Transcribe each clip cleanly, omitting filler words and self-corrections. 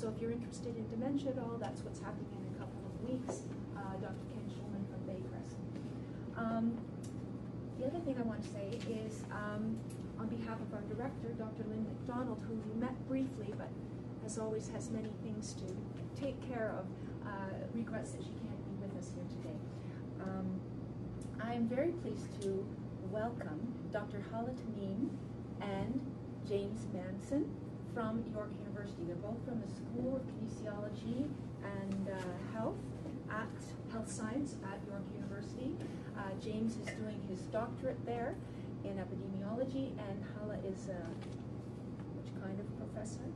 So if you're interested in dementia at all, that's what's happening in a couple of weeks. Dr. Ken Schulman from Baycrest. The other thing I want to say is, on behalf of our director, Dr. Lynn McDonald, who we met briefly, but as always has many things to take care of, regrets that she can't be with us here today. I am very pleased to welcome Dr. Hala Tamim and James Manson from York University. They're both from the School of Kinesiology and Health Science at York University. James is doing his doctorate there in epidemiology, and Hala is which kind of professor?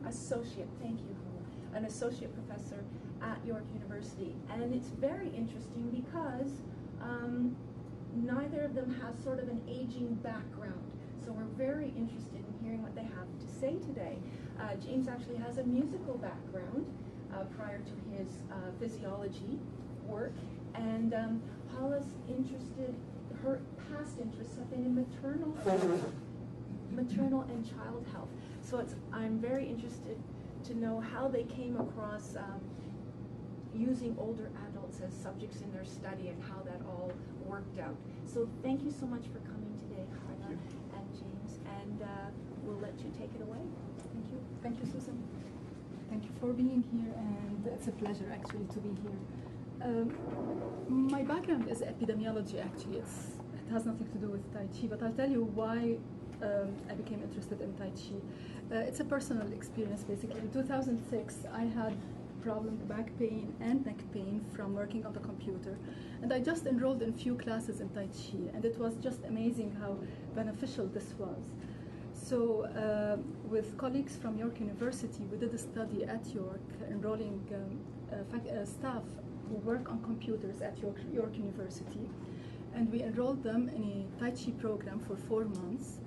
Associate, thank you, Hala. An associate professor at York University. And it's very interesting because neither of them has sort of an aging background. So we're very interested in hearing what they have to say today. James actually has a musical background prior to his physiology work. And Hala's her past interests have been in maternal and child health. So I'm very interested to know how they came across using older adults as subjects in their study and how that all worked out. So thank you so much for coming today, Hala and James, and we'll let you take it away. Thank you. Thank you, Susan. Thank you for being here, and it's a pleasure actually to be here. My background is epidemiology actually. It has nothing to do with Tai Chi, but I'll tell you why I became interested in Tai Chi. It's a personal experience basically. In 2006 I had back pain and neck pain from working on the computer, and I just enrolled in few classes in Tai Chi, and it was just amazing how beneficial this was. So with colleagues from York University, we did a study at York, enrolling staff who work on computers at York University, and we enrolled them in a Tai Chi program for 4 months,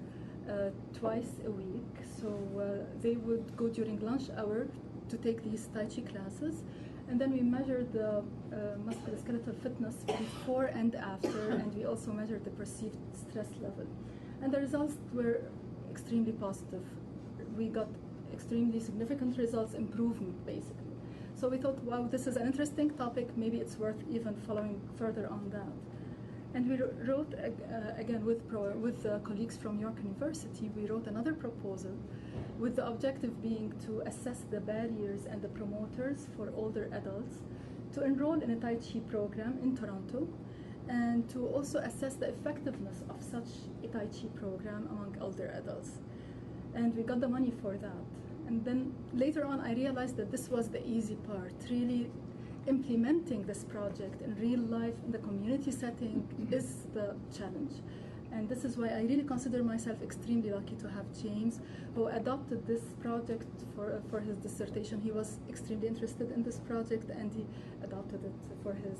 twice a week. So they would go during lunch hour to take these Tai Chi classes, and then we measured the musculoskeletal fitness before and after, and we also measured the perceived stress level. And the results were extremely positive. We got extremely significant results, improvement basically. So we thought, wow, this is an interesting topic, maybe it's worth even following further on that. And we wrote, again with colleagues from York University, we wrote another proposal with the objective being to assess the barriers and the promoters for older adults to enroll in a Tai Chi program in Toronto, and to also assess the effectiveness of such a Tai Chi program among older adults. And we got the money for that. And then later on I realized that this was the easy part. Really implementing this project in real life in the community setting is the challenge. And this is why I really consider myself extremely lucky to have James, who adopted this project for his dissertation. He was extremely interested in this project, and he adopted it for his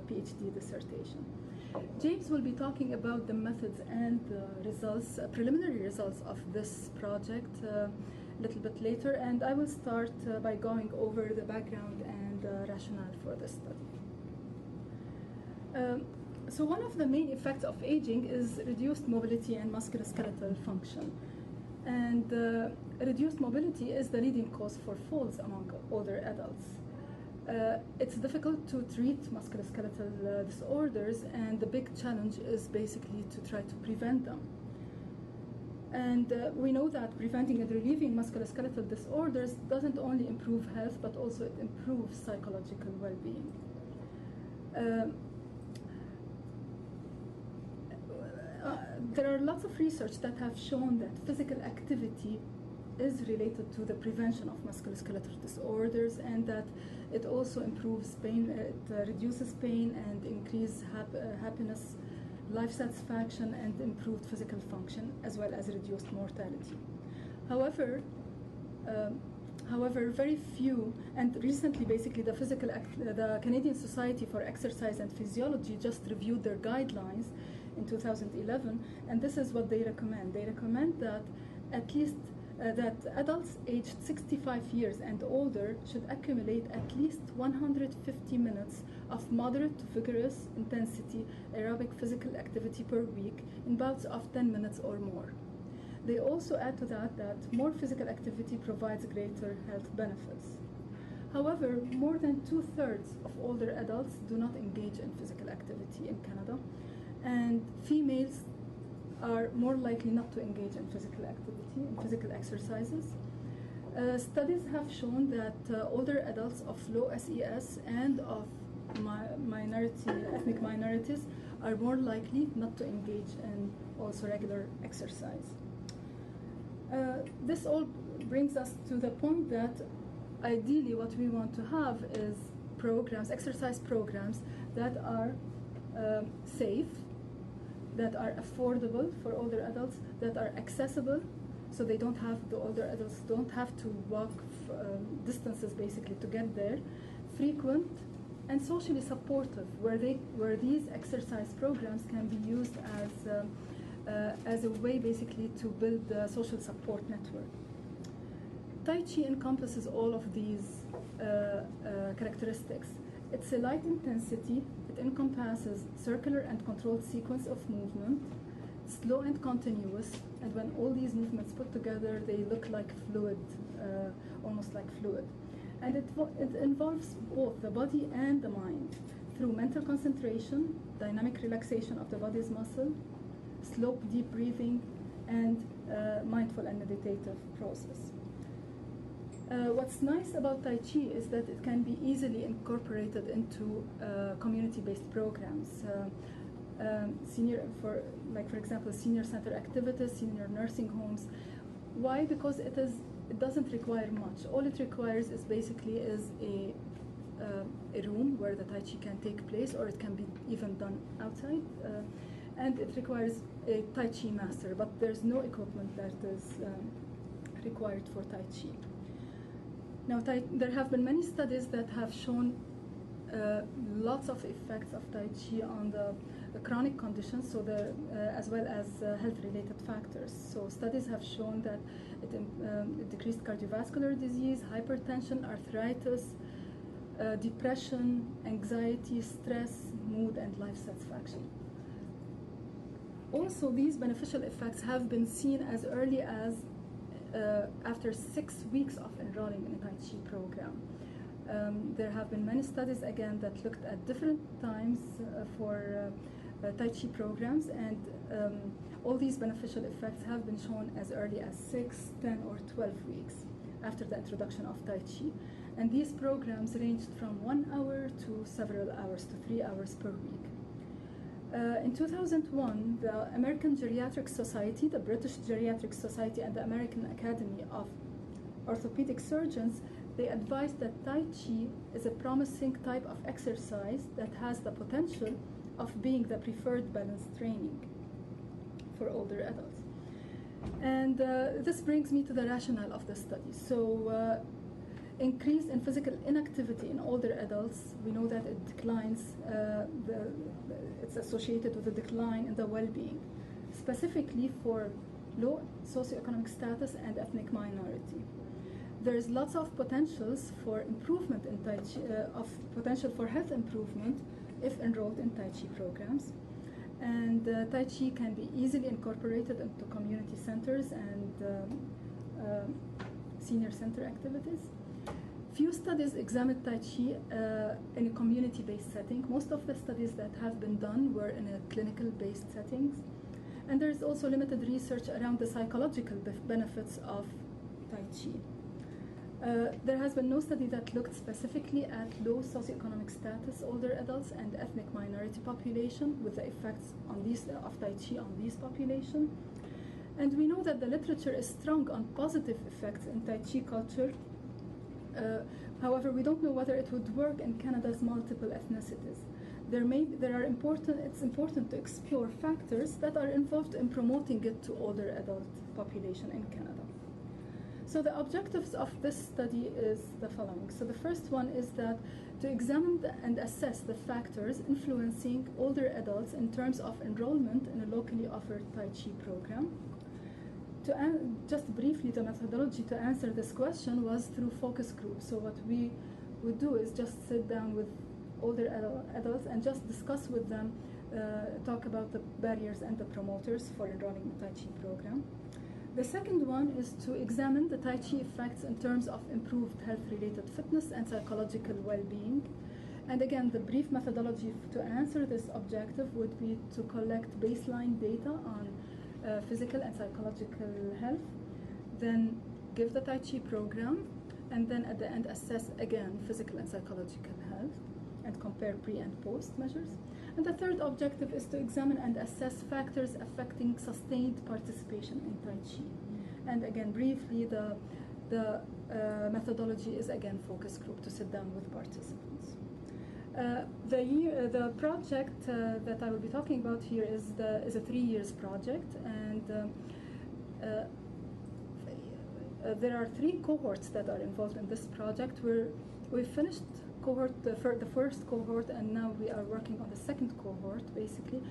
PhD dissertation. James will be talking about the methods and the results, preliminary results of this project a little bit later, and I will start by going over the background and rationale for this study. So one of the main effects of aging is reduced mobility and musculoskeletal function. And reduced mobility is the leading cause for falls among older adults. It's difficult to treat musculoskeletal disorders, and the big challenge is basically to try to prevent them. And we know that preventing and relieving musculoskeletal disorders doesn't only improve health, but also it improves psychological well-being. There are lots of research that have shown that physical activity is related to the prevention of musculoskeletal disorders, and that it also improves pain, it reduces pain and increases happiness, life satisfaction, and improved physical function, as well as reduced mortality. However, very few, and recently basically the Canadian Society for Exercise and Physiology just reviewed their guidelines in 2011, and this is what they recommend. They recommend that at least that adults aged 65 years and older should accumulate at least 150 minutes of moderate to vigorous intensity aerobic physical activity per week in bouts of 10 minutes or more. They also add to that more physical activity provides greater health benefits. However, more than 2/3 of older adults do not engage in physical activity in Canada, and females are more likely not to engage in physical activity, in physical exercises. Studies have shown that older adults of low SES and of ethnic minorities are more likely not to engage in also regular exercise. This all brings us to the point that ideally what we want to have is programs, exercise programs that are safe, that are affordable for older adults, that are accessible, so the older adults don't have to walk distances basically to get there, frequent, and socially supportive, where these exercise programs can be used as a way basically to build a social support network. Tai Chi encompasses all of these characteristics. It's a light intensity. It encompasses circular and controlled sequence of movement, slow and continuous, and when all these movements put together, they look like fluid, almost like fluid. And it involves both the body and the mind through mental concentration, dynamic relaxation of the body's muscle, slow deep breathing, and mindful and meditative process. What's nice about Tai Chi is that it can be easily incorporated into community-based programs. For example, senior center activities, senior nursing homes. Why? Because it doesn't require much. All it requires is basically a room where the Tai Chi can take place, or it can be even done outside. And it requires a Tai Chi master, but there's no equipment that is required for Tai Chi. Now, there have been many studies that have shown lots of effects of Tai Chi on the chronic conditions, as well as health-related factors. So studies have shown that it decreased cardiovascular disease, hypertension, arthritis, depression, anxiety, stress, mood, and life satisfaction. Also, these beneficial effects have been seen as early as after 6 weeks of enrolling in a Tai Chi program. There have been many studies, again, that looked at different times for Tai Chi programs, and all these beneficial effects have been shown as early as 6, 10, or 12 weeks after the introduction of Tai Chi. And these programs ranged from 1 hour to several hours, to 3 hours per week. In 2001, the American Geriatric Society, the British Geriatric Society, and the American Academy of Orthopedic Surgeons, they advised that Tai Chi is a promising type of exercise that has the potential of being the preferred balance training for older adults. And this brings me to the rationale of the study. So, increase in physical inactivity in older adults, we know that it declines, it's associated with a decline in the well-being, specifically for low socioeconomic status and ethnic minority. There's lots of potentials for improvement in Tai Chi, potential for health improvement if enrolled in Tai Chi programs. And Tai Chi can be easily incorporated into community centers and senior center activities. Few studies examined Tai Chi in a community-based setting. Most of the studies that have been done were in a clinical-based settings. And there is also limited research around the psychological benefits of Tai Chi. There has been no study that looked specifically at low socioeconomic status older adults and ethnic minority population with the effects of Tai Chi on these population. And we know that the literature is strong on positive effects in Tai Chi culture. However, we don't know whether it would work in Canada's multiple ethnicities. It's important to explore factors that are involved in promoting it to older adult population in Canada. So the objectives of this study is the following. So the first one is that to examine and assess the factors influencing older adults in terms of enrollment in a locally offered Tai Chi program. Just briefly, the methodology to answer this question was through focus groups. So what we would do is just sit down with older adults and just discuss with them, talk about the barriers and the promoters for enrolling in the Tai Chi program. The second one is to examine the Tai Chi effects in terms of improved health-related fitness and psychological well-being. And again, the brief methodology to answer this objective would be to collect baseline data on physical and psychological health, then give the Tai Chi program, and then at the end assess again physical and psychological health and compare pre and post measures. And the third objective is to examine and assess factors affecting sustained participation in Tai Chi. And again, briefly, the methodology is again focus group to sit down with participants. The project that I will be talking about here is a 3 years project, and there are 3 cohorts that are involved in this project. We finished the first cohort, and now we are working on the second cohort, basically.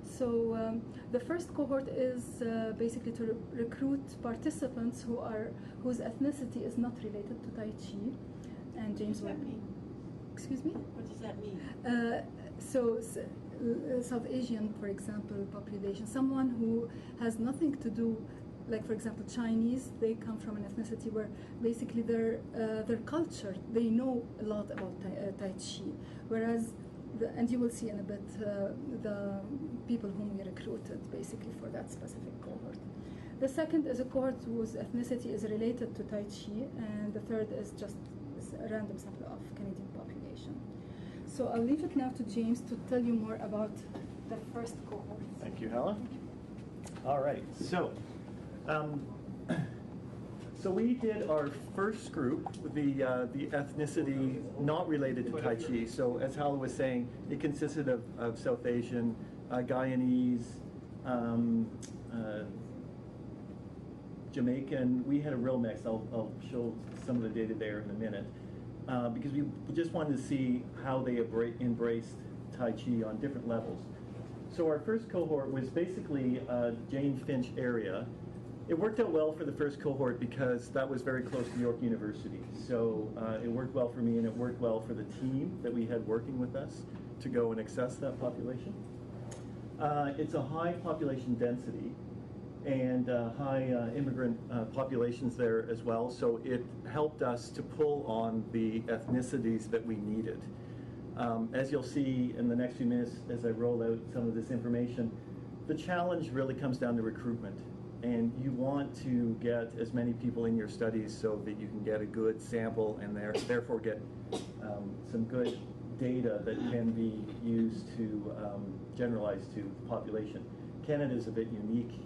So the first cohort is basically to recruit participants whose ethnicity is not related to Tai Chi. And James, what does that mean? Excuse me? What does that mean? South Asian, for example, population, someone who has nothing to do, like for example Chinese, they come from an ethnicity where basically their culture, they know a lot about Tai Chi, whereas, and you will see in a bit, the people whom we recruited basically for that specific cohort. The second is a cohort whose ethnicity is related to Tai Chi, and the third is just a random sample of Canadian population. So I'll leave it now to James to tell you more about the first cohort. Thank you, Hala. All right, so we did our first group, the ethnicity not related to Tai Chi. So as Hala was saying, it consisted of South Asian, Guyanese, Jamaican. We had a real mix. I'll show some of the data there in a minute, because we just wanted to see how they embraced Tai Chi on different levels. So our first cohort was basically Jane-Finch area. It worked out well for the first cohort because that was very close to York University. So it worked well for me, and it worked well for the team that we had working with us to go and access that population. It's a high population density and high immigrant populations there as well. So it helped us to pull on the ethnicities that we needed. As you'll see in the next few minutes as I roll out some of this information, the challenge really comes down to recruitment. And you want to get as many people in your studies so that you can get a good sample and therefore get some good data that can be used to generalize to the population. Canada is a bit unique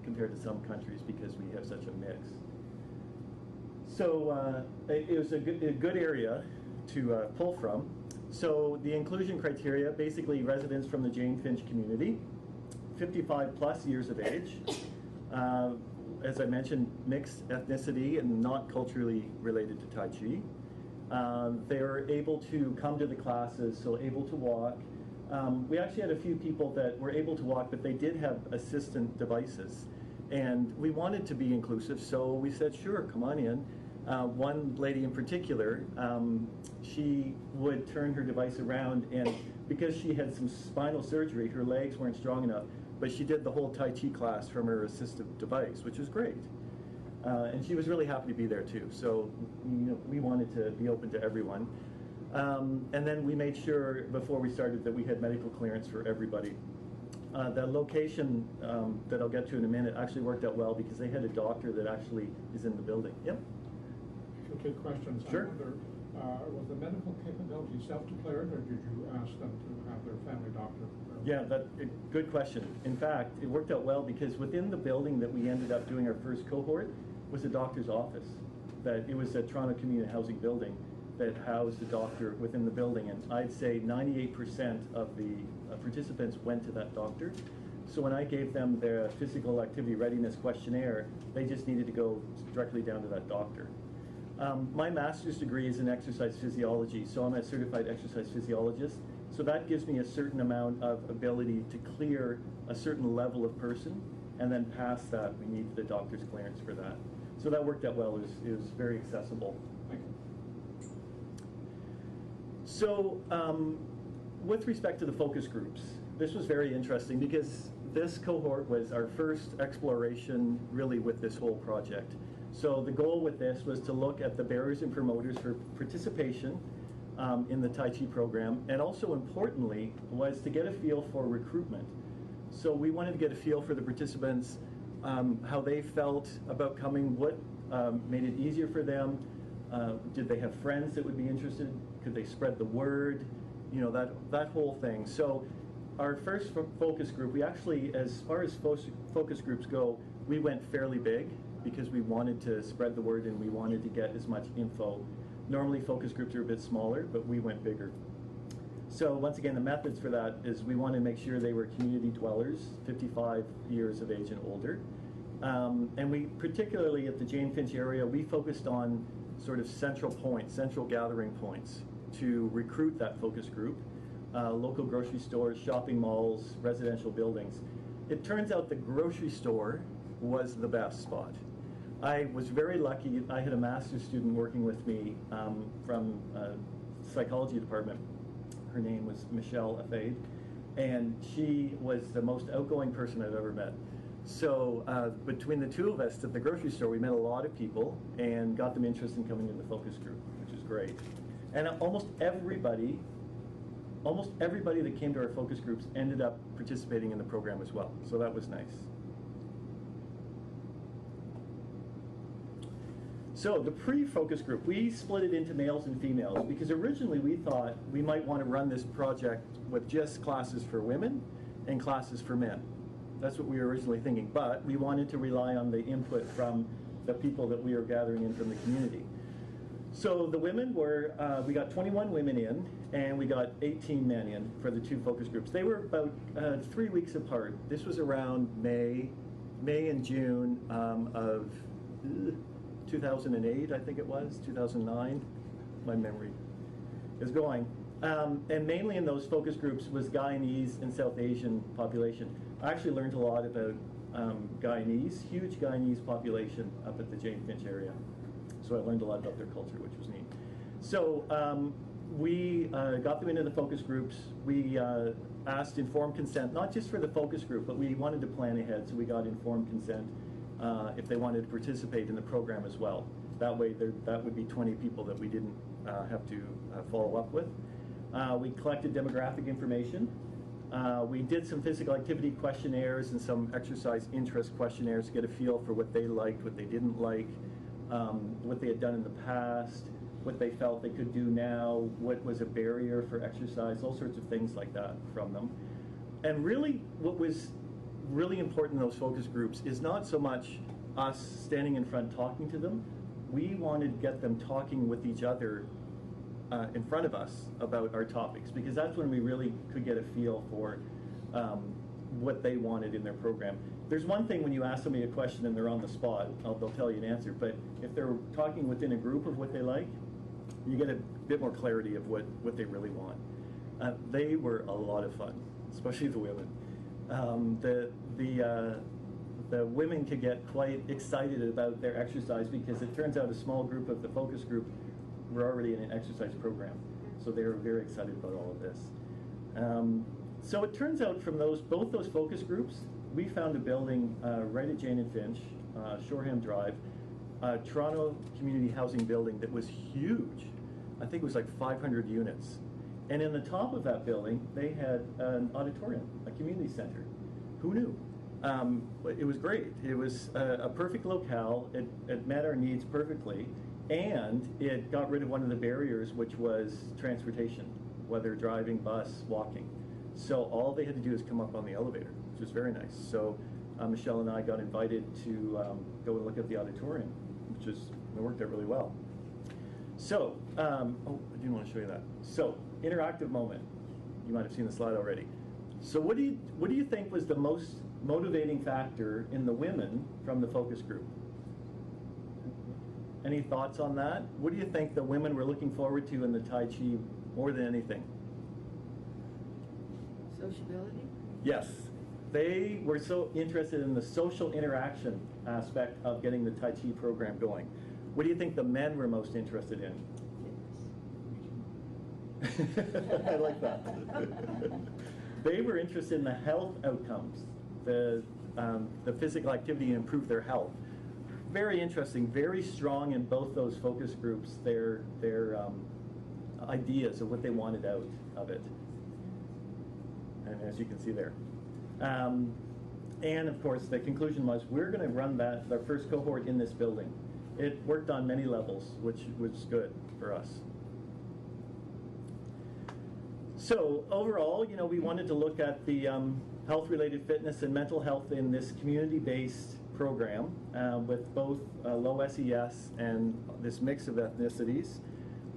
compared to some countries because we have such a mix. So it was a good area to pull from. So the inclusion criteria, basically residents from the Jane-Finch community, 55 plus years of age. As I mentioned, mixed ethnicity and not culturally related to Tai Chi. They were able to come to the classes, so able to walk. We actually had a few people that were able to walk, but they did have assistant devices. And we wanted to be inclusive, so we said, sure, come on in. One lady in particular, she would turn her device around, and because she had some spinal surgery, her legs weren't strong enough, but she did the whole Tai Chi class from her assistive device, which was great. And she was really happy to be there too. So we wanted to be open to everyone. And then we made sure before we started that we had medical clearance for everybody. The location that I'll get to in a minute actually worked out well because they had a doctor that actually is in the building. Yep. Okay, questions. Sure. I wonder, was the medical capability self-declared, or did you ask them to have their family doctor? Yeah, good question. In fact, it worked out well because within the building that we ended up doing our first cohort was a doctor's office. That it was a Toronto Community Housing building that housed the doctor within the building, and I'd say 98% of the participants went to that doctor. So when I gave them their physical activity readiness questionnaire, they just needed to go directly down to that doctor. My master's degree is in exercise physiology, so I'm a certified exercise physiologist. So that gives me a certain amount of ability to clear a certain level of person, and then past that, we need the doctor's clearance for that. So that worked out well. It was very accessible. Thank you. So with respect to the focus groups, this was very interesting because this cohort was our first exploration really with this whole project. So the goal with this was to look at the barriers and promoters for participation in the Tai Chi program, and also importantly was to get a feel for recruitment. So we wanted to get a feel for the participants, how they felt about coming, what made it easier for them, did they have friends that would be interested, could they spread the word, you know, that whole thing. So our first focus group, we actually, as far as focus groups go, we went fairly big because we wanted to spread the word and we wanted to get as much info. Normally focus groups are a bit smaller, but we went bigger. So once again, the methods for that is we want to make sure they were community dwellers, 55 years of age and older. And we, particularly at the Jane-Finch area, we focused on sort of central points, central gathering points to recruit that focus group. Local grocery stores, shopping malls, residential buildings. It turns out the grocery store was the best spot. I was very lucky. I had a master's student working with me from psychology department. Her name was Michelle Afade, and she was the most outgoing person I've ever met. So between the two of us at the grocery store, we met a lot of people and got them interested in coming in the focus group, which is great. And almost everybody that came to our focus groups ended up participating in the program as well. So that was nice. So the pre-focus group, we split it into males and females because originally we thought we might want to run this project with just classes for women and classes for men. That's what we were originally thinking, but we wanted to rely on the input from the people that we were gathering in from the community. So the women were, we got 21 women in, and we got 18 men in for the two focus groups. They were about 3 weeks apart. This was around May and June of 2008, I think it was, 2009. My memory is going. And mainly in those focus groups was Guyanese and South Asian population. I actually learned a lot about Guyanese, huge Guyanese population up at the Jane-Finch area. So I learned a lot about their culture, which was neat. So we got them into the focus groups. We asked informed consent, not just for the focus group, but we wanted to plan ahead, so we got informed consent if they wanted to participate in the program as well. That way, that would be 20 people that we didn't have to follow up with. We collected demographic information. We did some physical activity questionnaires and some exercise interest questionnaires to get a feel for what they liked, what they didn't like, what they had done in the past, what they felt they could do now, what was a barrier for exercise, all sorts of things like that from them. And really, what was really important in those focus groups is not so much us standing in front talking to them. We wanted to get them talking with each other in front of us about our topics, because that's when we really could get a feel for what they wanted in their program. There's one thing when you ask somebody a question and they're on the spot, they'll tell you an answer, but if they're talking within a group of what they like, you get a bit more clarity of what they really want. They were a lot of fun, especially the women. The women could get quite excited about their exercise because it turns out a small group of the focus group were already in an exercise program. So they were very excited about all of this. So it turns out from both those focus groups, we found a building right at Jane-Finch, Shoreham Drive, a Toronto community housing building that was huge. I think it was like 500 units. And in the top of that building, they had an auditorium, a community center. Who knew? It was great. It was a perfect locale. It met our needs perfectly. And it got rid of one of the barriers, which was transportation, whether driving, bus, walking. So all they had to do is come up on the elevator, which was very nice. So Michelle and I got invited to go and look at the auditorium, it worked out really well. So, I do want to show you that. So, interactive moment. You might have seen the slide already. So what do you think was the most motivating factor in the women from the focus group? Any thoughts on that? What do you think the women were looking forward to in the Tai Chi more than anything? Sociability? Yes. They were so interested in the social interaction aspect of getting the Tai Chi program going. What do you think the men were most interested in? I like that. They were interested in the health outcomes the physical activity and improve their health. Very interesting, very strong in both those focus groups, their ideas of what they wanted out of it. And as you can see there. And of course, the conclusion was we're going to run our first cohort in this building. It worked on many levels, which was good for us. So overall, we wanted to look at the health-related fitness and mental health in this community-based program with both low SES and this mix of ethnicities.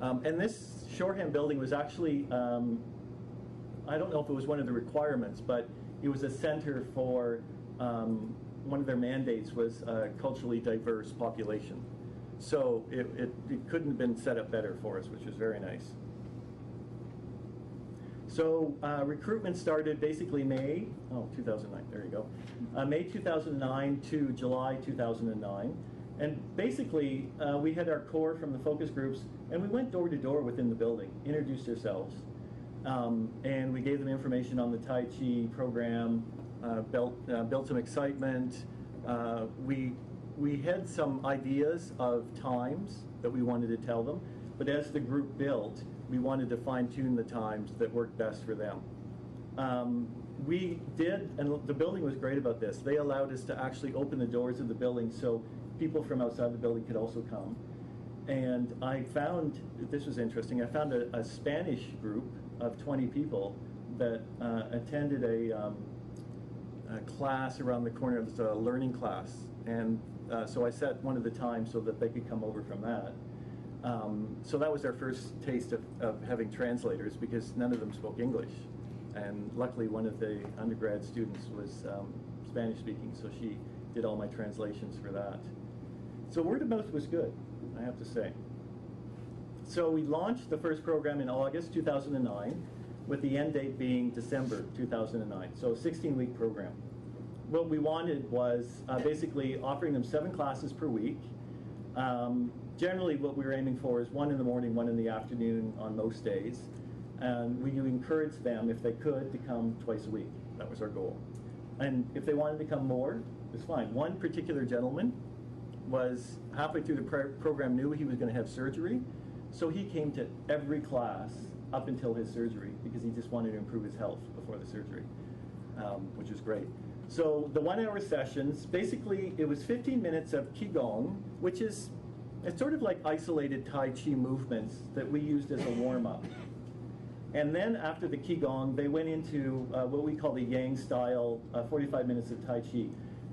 And this shorthand building was actually, I don't know if it was one of the requirements, but it was a center for, one of their mandates was a culturally diverse population. So it couldn't have been set up better for us, which was very nice. So recruitment started basically May 2009, there you go. May 2009 to July 2009. And basically, we had our core from the focus groups, and we went door to door within the building, introduced ourselves, and we gave them information on the Tai Chi program, built some excitement. We had some ideas of times that we wanted to tell them, but as the group built, we wanted to fine-tune the times that worked best for them. We did, and the building was great about this. They allowed us to actually open the doors of the building so people from outside the building could also come. And I found, this was interesting, I found a Spanish group of 20 people that attended a class around the corner. It was a learning class. And so I set one of the times so that they could come over from that. So that was our first taste of having translators, because none of them spoke English. And luckily one of the undergrad students was Spanish speaking, so she did all my translations for that. So word of mouth was good, I have to say. So we launched the first program in August 2009, with the end date being December 2009, so a 16-week program. What we wanted was basically offering them 7 classes per week. Generally what we were aiming for is 1 in the morning, 1 in the afternoon on most days. And we encouraged them, if they could, to come twice a week. That was our goal. And if they wanted to come more, it was fine. One particular gentleman was halfway through the program, knew he was going to have surgery, so he came to every class up until his surgery because he just wanted to improve his health before the surgery, which was great. So the 1-hour sessions, basically it was 15 minutes of Qigong, which is, it's sort of like isolated Tai Chi movements that we used as a warm-up. And then after the Qigong, they went into what we call the Yang style, 45 minutes of Tai Chi.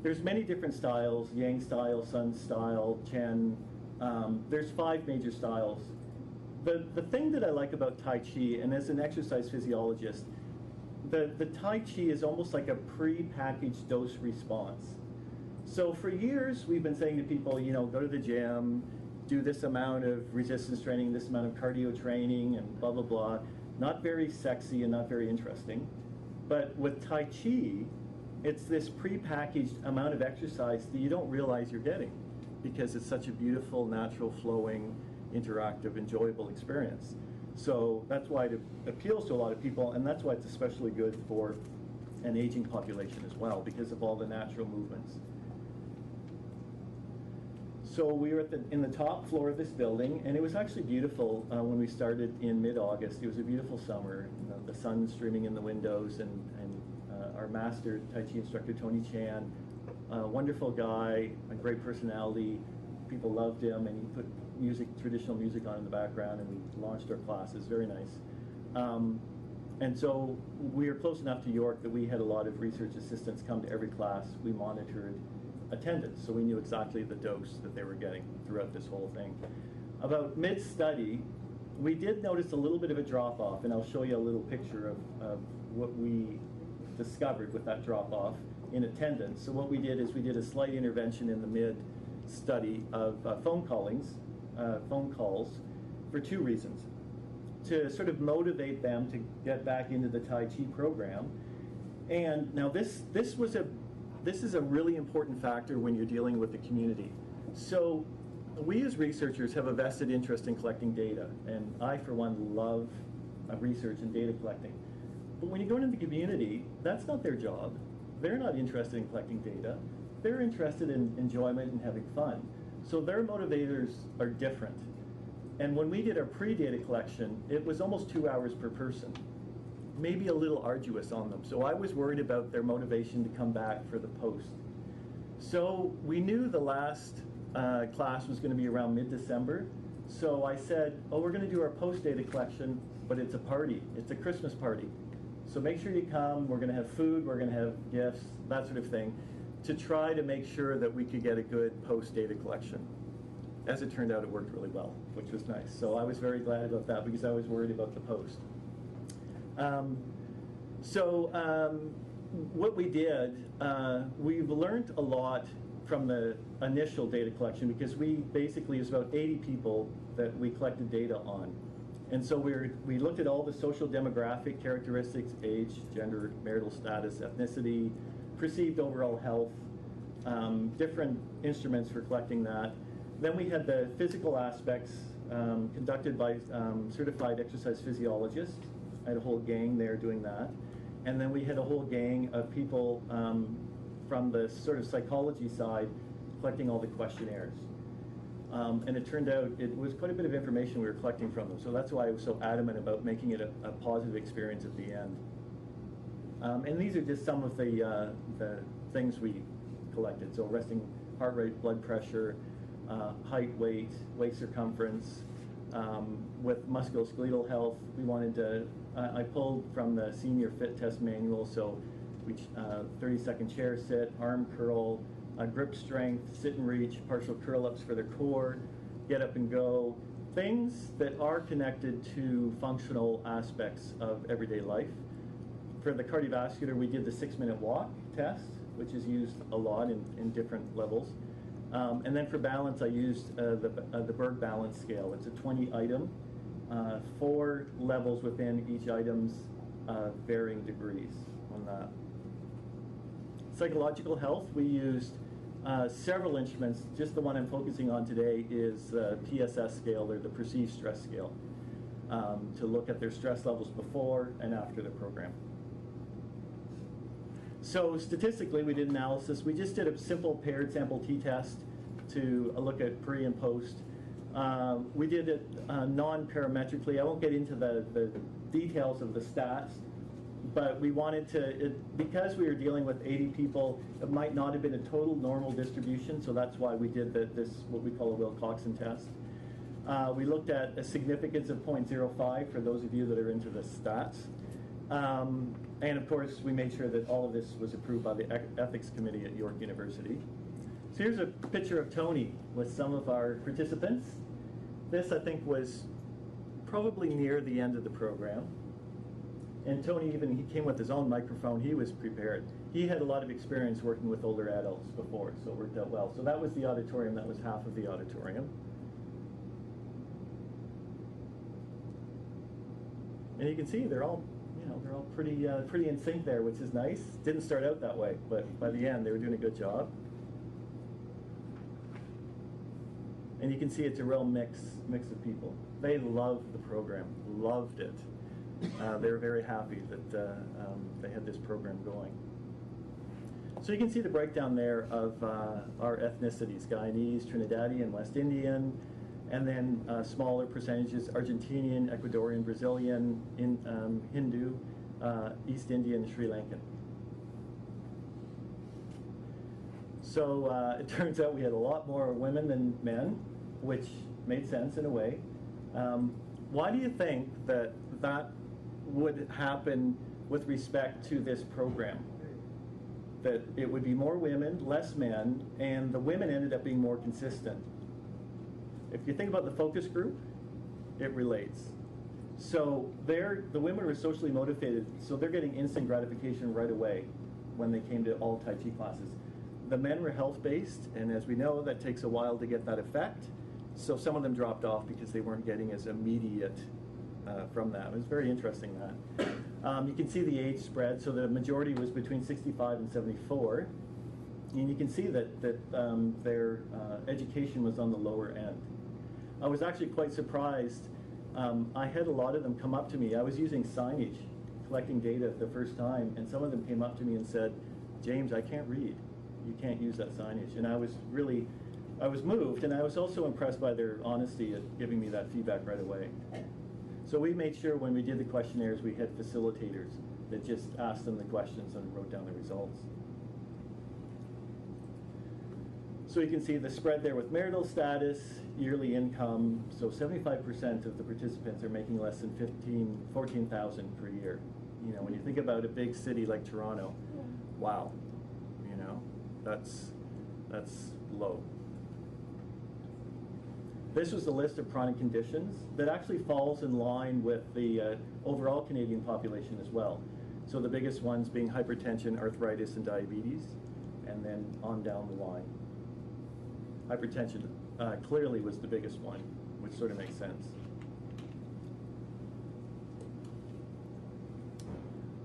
There's many different styles, Yang style, Sun style, Chen. There's 5 major styles. The thing that I like about Tai Chi, and as an exercise physiologist, the Tai Chi is almost like a pre-packaged dose response. So for years, we've been saying to people, go to the gym, do this amount of resistance training, this amount of cardio training, and blah, blah, blah. Not very sexy and not very interesting. But with Tai Chi, it's this pre-packaged amount of exercise that you don't realize you're getting, because it's such a beautiful, natural, flowing, interactive, enjoyable experience. So that's why it appeals to a lot of people, and that's why it's especially good for an aging population as well, because of all the natural movements. So we were in the top floor of this building, and it was actually beautiful when we started in mid-August. It was a beautiful summer, the sun streaming in the windows, and our master Tai Chi instructor, Tony Chan, a wonderful guy, a great personality. People loved him, and he put traditional music on in the background, and we launched our classes. Very nice. And so we were close enough to York that we had a lot of research assistants come to every class. We monitored attendance, so we knew exactly the dose that they were getting throughout this whole thing. About mid-study, we did notice a little bit of a drop-off, and I'll show you a little picture of what we discovered with that drop-off in attendance. So what we did is we did a slight intervention in the mid-study of phone calls for 2 reasons. To sort of motivate them to get back into the Tai Chi program. And now this is a really important factor when you're dealing with the community. So we as researchers have a vested interest in collecting data, and I, for one, love research and data collecting. But when you go into the community, that's not their job. they're not interested in collecting data. They're interested in enjoyment and having fun. So their motivators are different. And when we did our pre-data collection, it was almost 2 hours per person, maybe a little arduous on them. So I was worried about their motivation to come back for the post. So we knew the last class was going to be around mid-December. So I said, oh, we're going to do our post-data collection, but it's a party. It's a Christmas party. So make sure you come. We're going to have food. We're going to have gifts, that sort of thing, to try to make sure that we could get a good post-data collection. As it turned out, it worked really well, which was nice. So I was very glad about that because I was worried about the post. What we did, we've learned a lot from the initial data collection because we basically, it was about 80 people that we collected data on. And so we looked at all the social demographic characteristics, age, gender, marital status, ethnicity, perceived overall health, different instruments for collecting that. Then we had the physical aspects conducted by certified exercise physiologists. I had a whole gang there doing that. And then we had a whole gang of people from the sort of psychology side collecting all the questionnaires. And it turned out it was quite a bit of information we were collecting from them. So that's why I was so adamant about making it a positive experience at the end. And these are just some of the things we collected. So resting heart rate, blood pressure, height, weight, waist circumference. With musculoskeletal health, we wanted to, I pulled from the senior fit test manual, so 30-second chair sit, arm curl, grip strength, sit and reach, partial curl-ups for the core, get up and go, things that are connected to functional aspects of everyday life. For the cardiovascular, we did the 6-minute walk test, which is used a lot in different levels. And then for balance, I used the Berg balance scale. It's a 20-item, 4 levels within each item's varying degrees on that. Psychological health, we used several instruments. Just the one I'm focusing on today is the PSS scale, or the perceived stress scale, to look at their stress levels before and after the program. So statistically, we did analysis. We just did a simple paired sample t-test to look at pre and post. We did it non-parametrically. I won't get into the details of the stats, but we wanted to, because we were dealing with 80 people, it might not have been a total normal distribution, so that's why we did this, what we call a Wilcoxon test. We looked at a significance of 0.05 for those of you that are into the stats. And of course, we made sure that all of this was approved by the Ethics Committee at York University. So here's a picture of Tony with some of our participants. This, I think, was probably near the end of the program. And Tony he came with his own microphone. He was prepared. He had a lot of experience working with older adults before, so it worked out well. So that was the auditorium. That was half of the auditorium. And you can see they're all pretty in sync there, which is nice. Didn't start out that way, but by the end they were doing a good job. And you can see it's a real mix of people. They loved the program, loved it. They were very happy that they had this program going. So you can see the breakdown there of our ethnicities: Guyanese, Trinidadian, West Indian, and then smaller percentages: Argentinian, Ecuadorian, Brazilian, Hindu, East Indian, Sri Lankan. So it turns out we had a lot more women than men, which made sense in a way. Why do you think that would happen with respect to this program? That it would be more women, less men, and the women ended up being more consistent. If you think about the focus group, it relates. So the women were socially motivated, so they're getting instant gratification right away when they came to all Tai Chi classes. The men were health-based, and as we know, that takes a while to get that effect. So some of them dropped off because they weren't getting as immediate from that. It was very interesting that. You can see the age spread, so the majority was between 65 and 74. And you can see that their education was on the lower end. I was actually quite surprised. I had a lot of them come up to me. I was using signage, collecting data the first time, and some of them came up to me and said, James, I can't read. You can't use that signage. And I was moved, and I was also impressed by their honesty at giving me that feedback right away. So we made sure when we did the questionnaires, we had facilitators that just asked them the questions and wrote down the results. So you can see the spread there with marital status, yearly income. So 75% of the participants are making less than $14,000 per year. You know, when you think about a big city like Toronto, wow, you know, that's low. This was the list of chronic conditions that actually falls in line with the overall Canadian population as well. So the biggest ones being hypertension, arthritis, and diabetes, and then on down the line. Hypertension clearly was the biggest one, which sort of makes sense.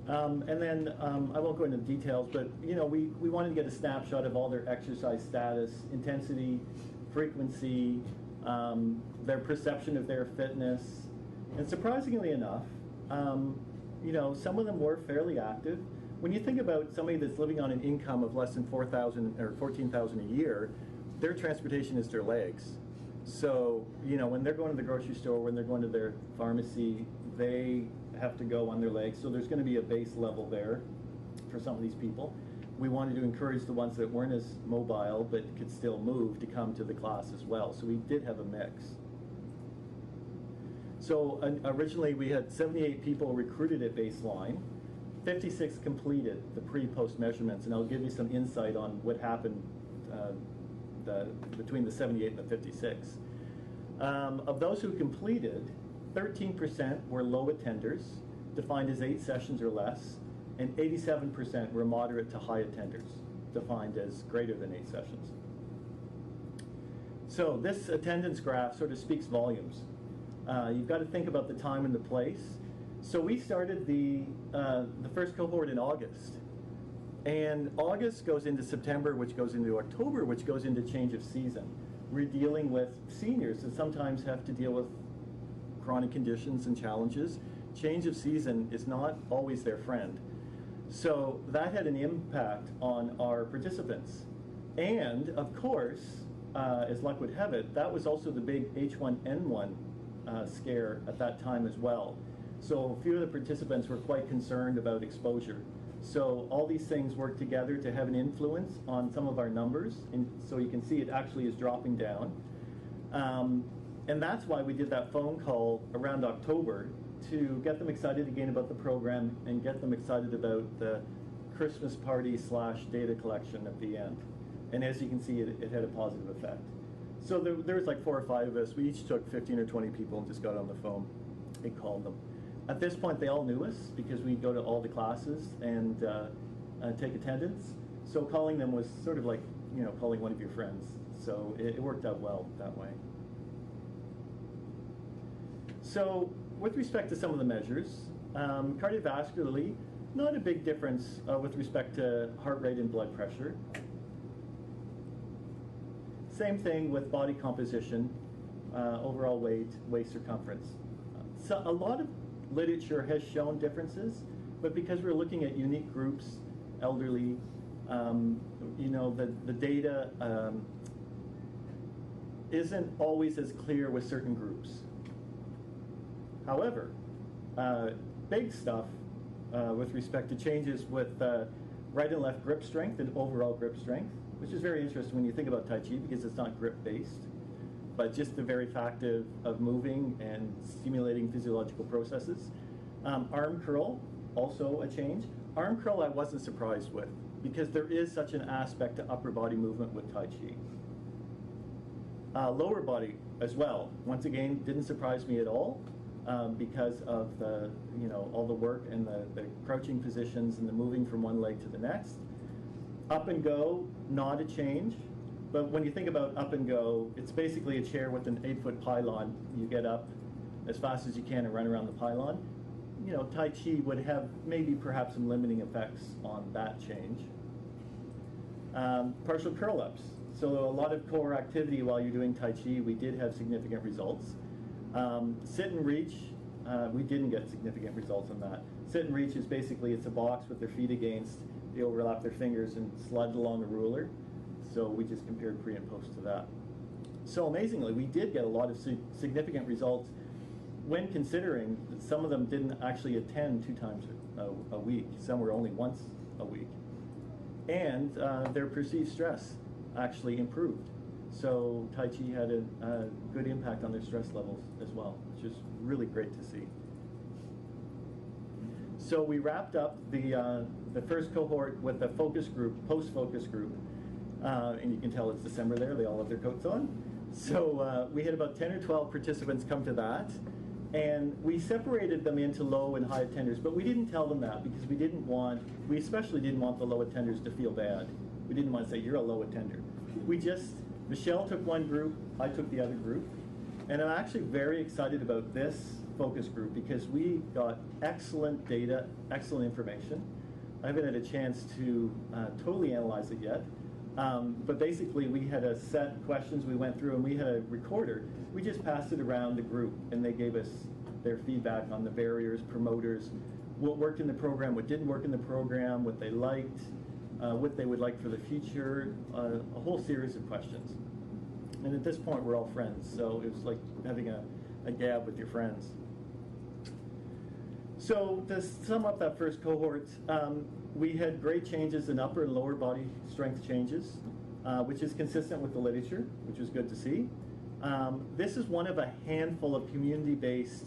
And then I won't go into details, but you know, we wanted to get a snapshot of all their exercise status, intensity, frequency, their perception of their fitness, and surprisingly enough, you know, some of them were fairly active. When you think about somebody that's living on an income of less than $4,000 or $14,000 a year, their transportation is their legs. So, you know, when they're going to the grocery store, when they're going to their pharmacy, they have to go on their legs. So there's going to be a base level there for some of these people. We wanted to encourage the ones that weren't as mobile but could still move to come to the class as well. So we did have a mix. So originally we had 78 people recruited at baseline. 56 completed the pre-post measurements, and I'll give you some insight on what happened between the 78 and the 56. Of those who completed, 13% were low attenders, defined as 8 sessions or less, and 87% were moderate to high attenders, defined as greater than 8 sessions. So this attendance graph sort of speaks volumes. You've got to think about the time and the place. So we started the first cohort in August. And August goes into September, which goes into October, which goes into change of season. We're dealing with seniors that sometimes have to deal with chronic conditions and challenges. Change of season is not always their friend. So that had an impact on our participants. And of course, as luck would have it, that was also the big H1N1 scare at that time as well. So a few of the participants were quite concerned about exposure. So all these things work together to have an influence on some of our numbers. And so you can see it actually is dropping down. And that's why we did that phone call around October to get them excited again about the program and get them excited about the Christmas party / data collection at the end. And as you can see, it had a positive effect. So there was like 4 or 5 of us. We each took 15 or 20 people and just got on the phone and called them. At this point, they all knew us because we go to all the classes and take attendance. So calling them was sort of like, you know, calling one of your friends. So it worked out well that way. So with respect to some of the measures, cardiovascularly, not a big difference with respect to heart rate and blood pressure. Same thing with body composition, overall weight, waist circumference. So a lot of literature has shown differences, but because we're looking at unique groups, elderly, you know, the data isn't always as clear with certain groups. However, big stuff with respect to changes with right and left grip strength and overall grip strength, which is very interesting when you think about Tai Chi because it's not grip-based, but just the very fact of moving and stimulating physiological processes. Arm curl, also a change. Arm curl I wasn't surprised with because there is such an aspect to upper body movement with Tai Chi. Lower body as well, once again, didn't surprise me at all because of the, you know, all the work and the crouching positions and the moving from one leg to the next. Up and go, not a change. But when you think about up and go, it's basically a chair with an 8-foot pylon. You get up as fast as you can and run around the pylon. You know, Tai Chi would have maybe perhaps some limiting effects on that change. Partial curl-ups. So a lot of core activity while you're doing Tai Chi, we did have significant results. Sit and reach, we didn't get significant results on that. Sit and reach is basically, it's a box with their feet against, they overlap their fingers and slide along a ruler. So we just compared pre and post to that. So amazingly, we did get a lot of significant results when considering that some of them didn't actually attend 2 times a week. Some were only once a week. And their perceived stress actually improved. So Tai Chi had a good impact on their stress levels as well, which is really great to see. So we wrapped up the first cohort with a focus group, post-focus group. And you can tell it's December there, they all have their coats on. So we had about 10 or 12 participants come to that. And we separated them into low and high attenders, but we didn't tell them that because we especially didn't want the low attenders to feel bad. We didn't want to say, you're a low attender. Michelle took one group, I took the other group. And I'm actually very excited about this focus group because we got excellent data, excellent information. I haven't had a chance to totally analyze it yet. But basically, we had a set of questions we went through, and we had a recorder. We just passed it around the group, and they gave us their feedback on the barriers, promoters, what worked in the program, what didn't work in the program, what they liked, what they would like for the future, a whole series of questions. And at this point, we're all friends, so it was like having a gab with your friends. So to sum up that first cohort, we had great changes in upper and lower body strength changes, which is consistent with the literature, which was good to see. This is one of a handful of community-based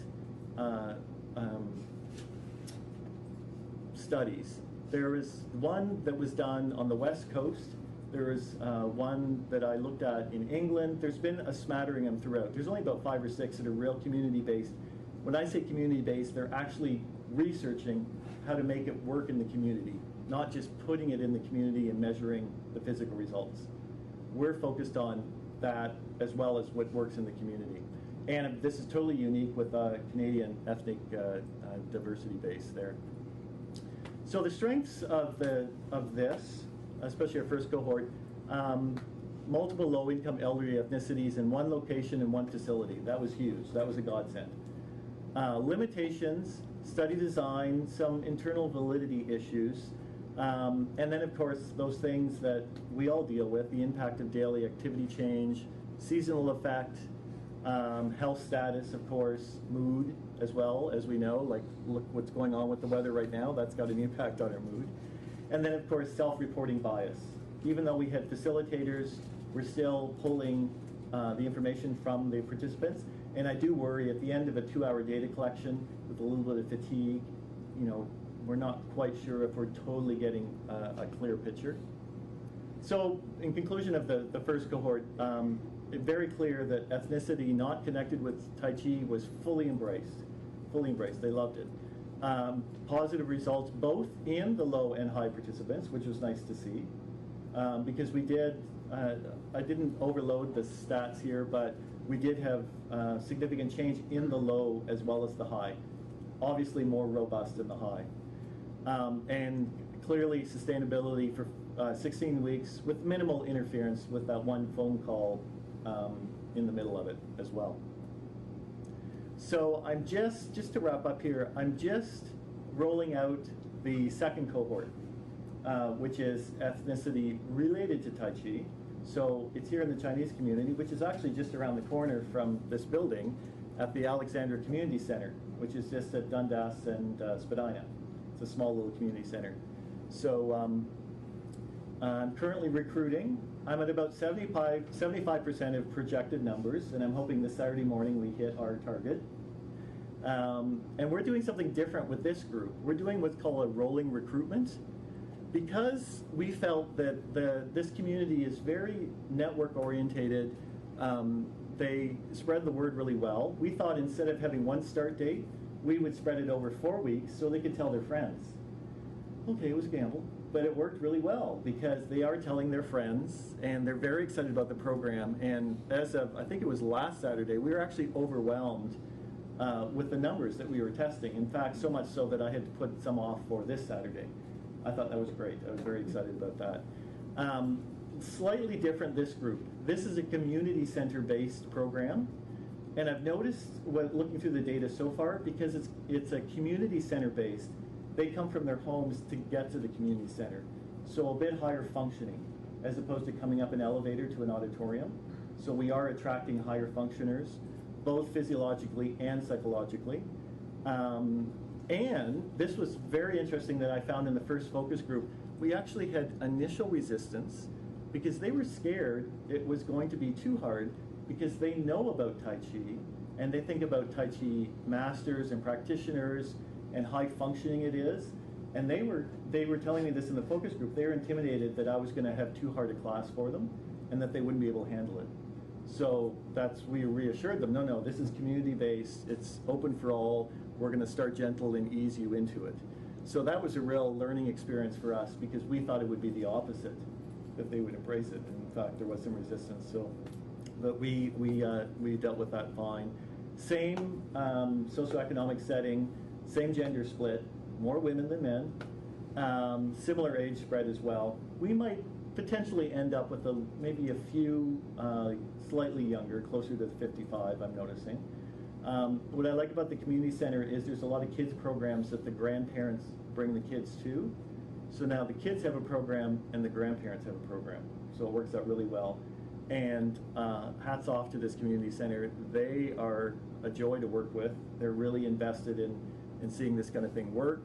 studies. There was one that was done on the West Coast. There was one that I looked at in England. There's been a smattering of them throughout. There's only about 5 or 6 that are real community-based. When I say community-based, they're actually researching how to make it work in the community, not just putting it in the community and measuring the physical results. We're focused on that as well as what works in the community. And this is totally unique with Canadian ethnic diversity base there. So the strengths of this, especially our first cohort, multiple low-income elderly ethnicities in one location and one facility. That was huge. That was a godsend. Limitations, study design, some internal validity issues, and then of course those things that we all deal with, the impact of daily activity change, seasonal effect, health status, of course, mood as well, as we know, like look what's going on with the weather right now, that's got an impact on our mood. And then of course self-reporting bias. Even though we had facilitators, we're still pulling the information from the participants. And I do worry at the end of a 2-hour data collection with a little bit of fatigue, we're not quite sure if we're totally getting a clear picture. So in conclusion of the first cohort, it's very clear that ethnicity not connected with Tai Chi was fully embraced. They loved it. Positive results both in the low and high participants, which was nice to see. Because we did, I didn't overload the stats here, but we did have significant change in the low as well as the high. Obviously more robust in the high. And clearly sustainability for 16 weeks with minimal interference with that one phone call in the middle of it as well. So I'm just to wrap up here, I'm just rolling out the second cohort, which is ethnicity related to Tai Chi. So it's here in the Chinese community, which is actually just around the corner from this building at the Alexandra Community Center, which is just at Dundas and Spadina. It's a small little community center. So I'm currently recruiting. I'm at about 75% of projected numbers, and I'm hoping this Saturday morning we hit our target. And we're doing something different with this group. We're doing what's called a rolling recruitment. Because we felt that this community is very network orientated, they spread the word really well. We thought instead of having one start date, we would spread it over 4 weeks so they could tell their friends. Okay, it was a gamble, but it worked really well because they are telling their friends and they're very excited about the program. And as of, I think it was last Saturday, we were actually overwhelmed with the numbers that we were testing. In fact, so much so that I had to put some off for this Saturday. I thought that was great. I was very excited about that. Slightly different this group. This is a community center-based program. And I've noticed, looking through the data so far, because it's a community center-based, they come from their homes to get to the community center. So a bit higher functioning, as opposed to coming up an elevator to an auditorium. So we are attracting higher functioners, both physiologically and psychologically. And this was very interesting that I found in the first focus group. We actually had initial resistance because they were scared it was going to be too hard, because they know about Tai Chi and they think about Tai Chi masters and practitioners and high functioning it is. And they were telling me this in the focus group. They were intimidated that I was going to have too hard a class for them and that they wouldn't be able to handle it. So we reassured them, no, this is community-based, it's open for all, we're going to start gentle and ease you into it. So that was a real learning experience for us, because we thought it would be the opposite, that they would embrace it. And in fact, there was some resistance. So, but we dealt with that fine. Same socioeconomic setting, same gender split, more women than men, similar age spread as well. We might potentially end up with maybe a few slightly younger, closer to 55, I'm noticing. What I like about the community center is there's a lot of kids programs that the grandparents bring the kids to. So now the kids have a program and the grandparents have a program. So it works out really well. And hats off to this community center. They are a joy to work with. They're really invested in seeing this kind of thing work.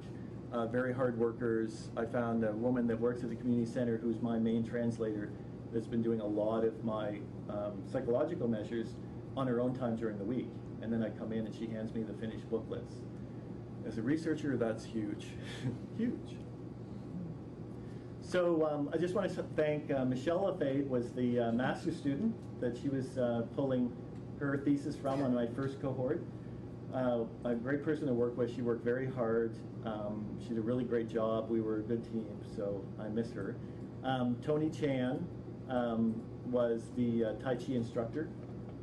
Very hard workers. I found a woman that works at the community center who's my main translator that's been doing a lot of my psychological measures on her own time during the week. And then I come in and she hands me the finished booklets. As a researcher, that's huge, huge. So I just want to thank Michelle Lafayette was the master's student that she was pulling her thesis from on my first cohort. A great person to work with. She worked very hard. She did a really great job. We were a good team, so I miss her. Tony Chan was the Tai Chi instructor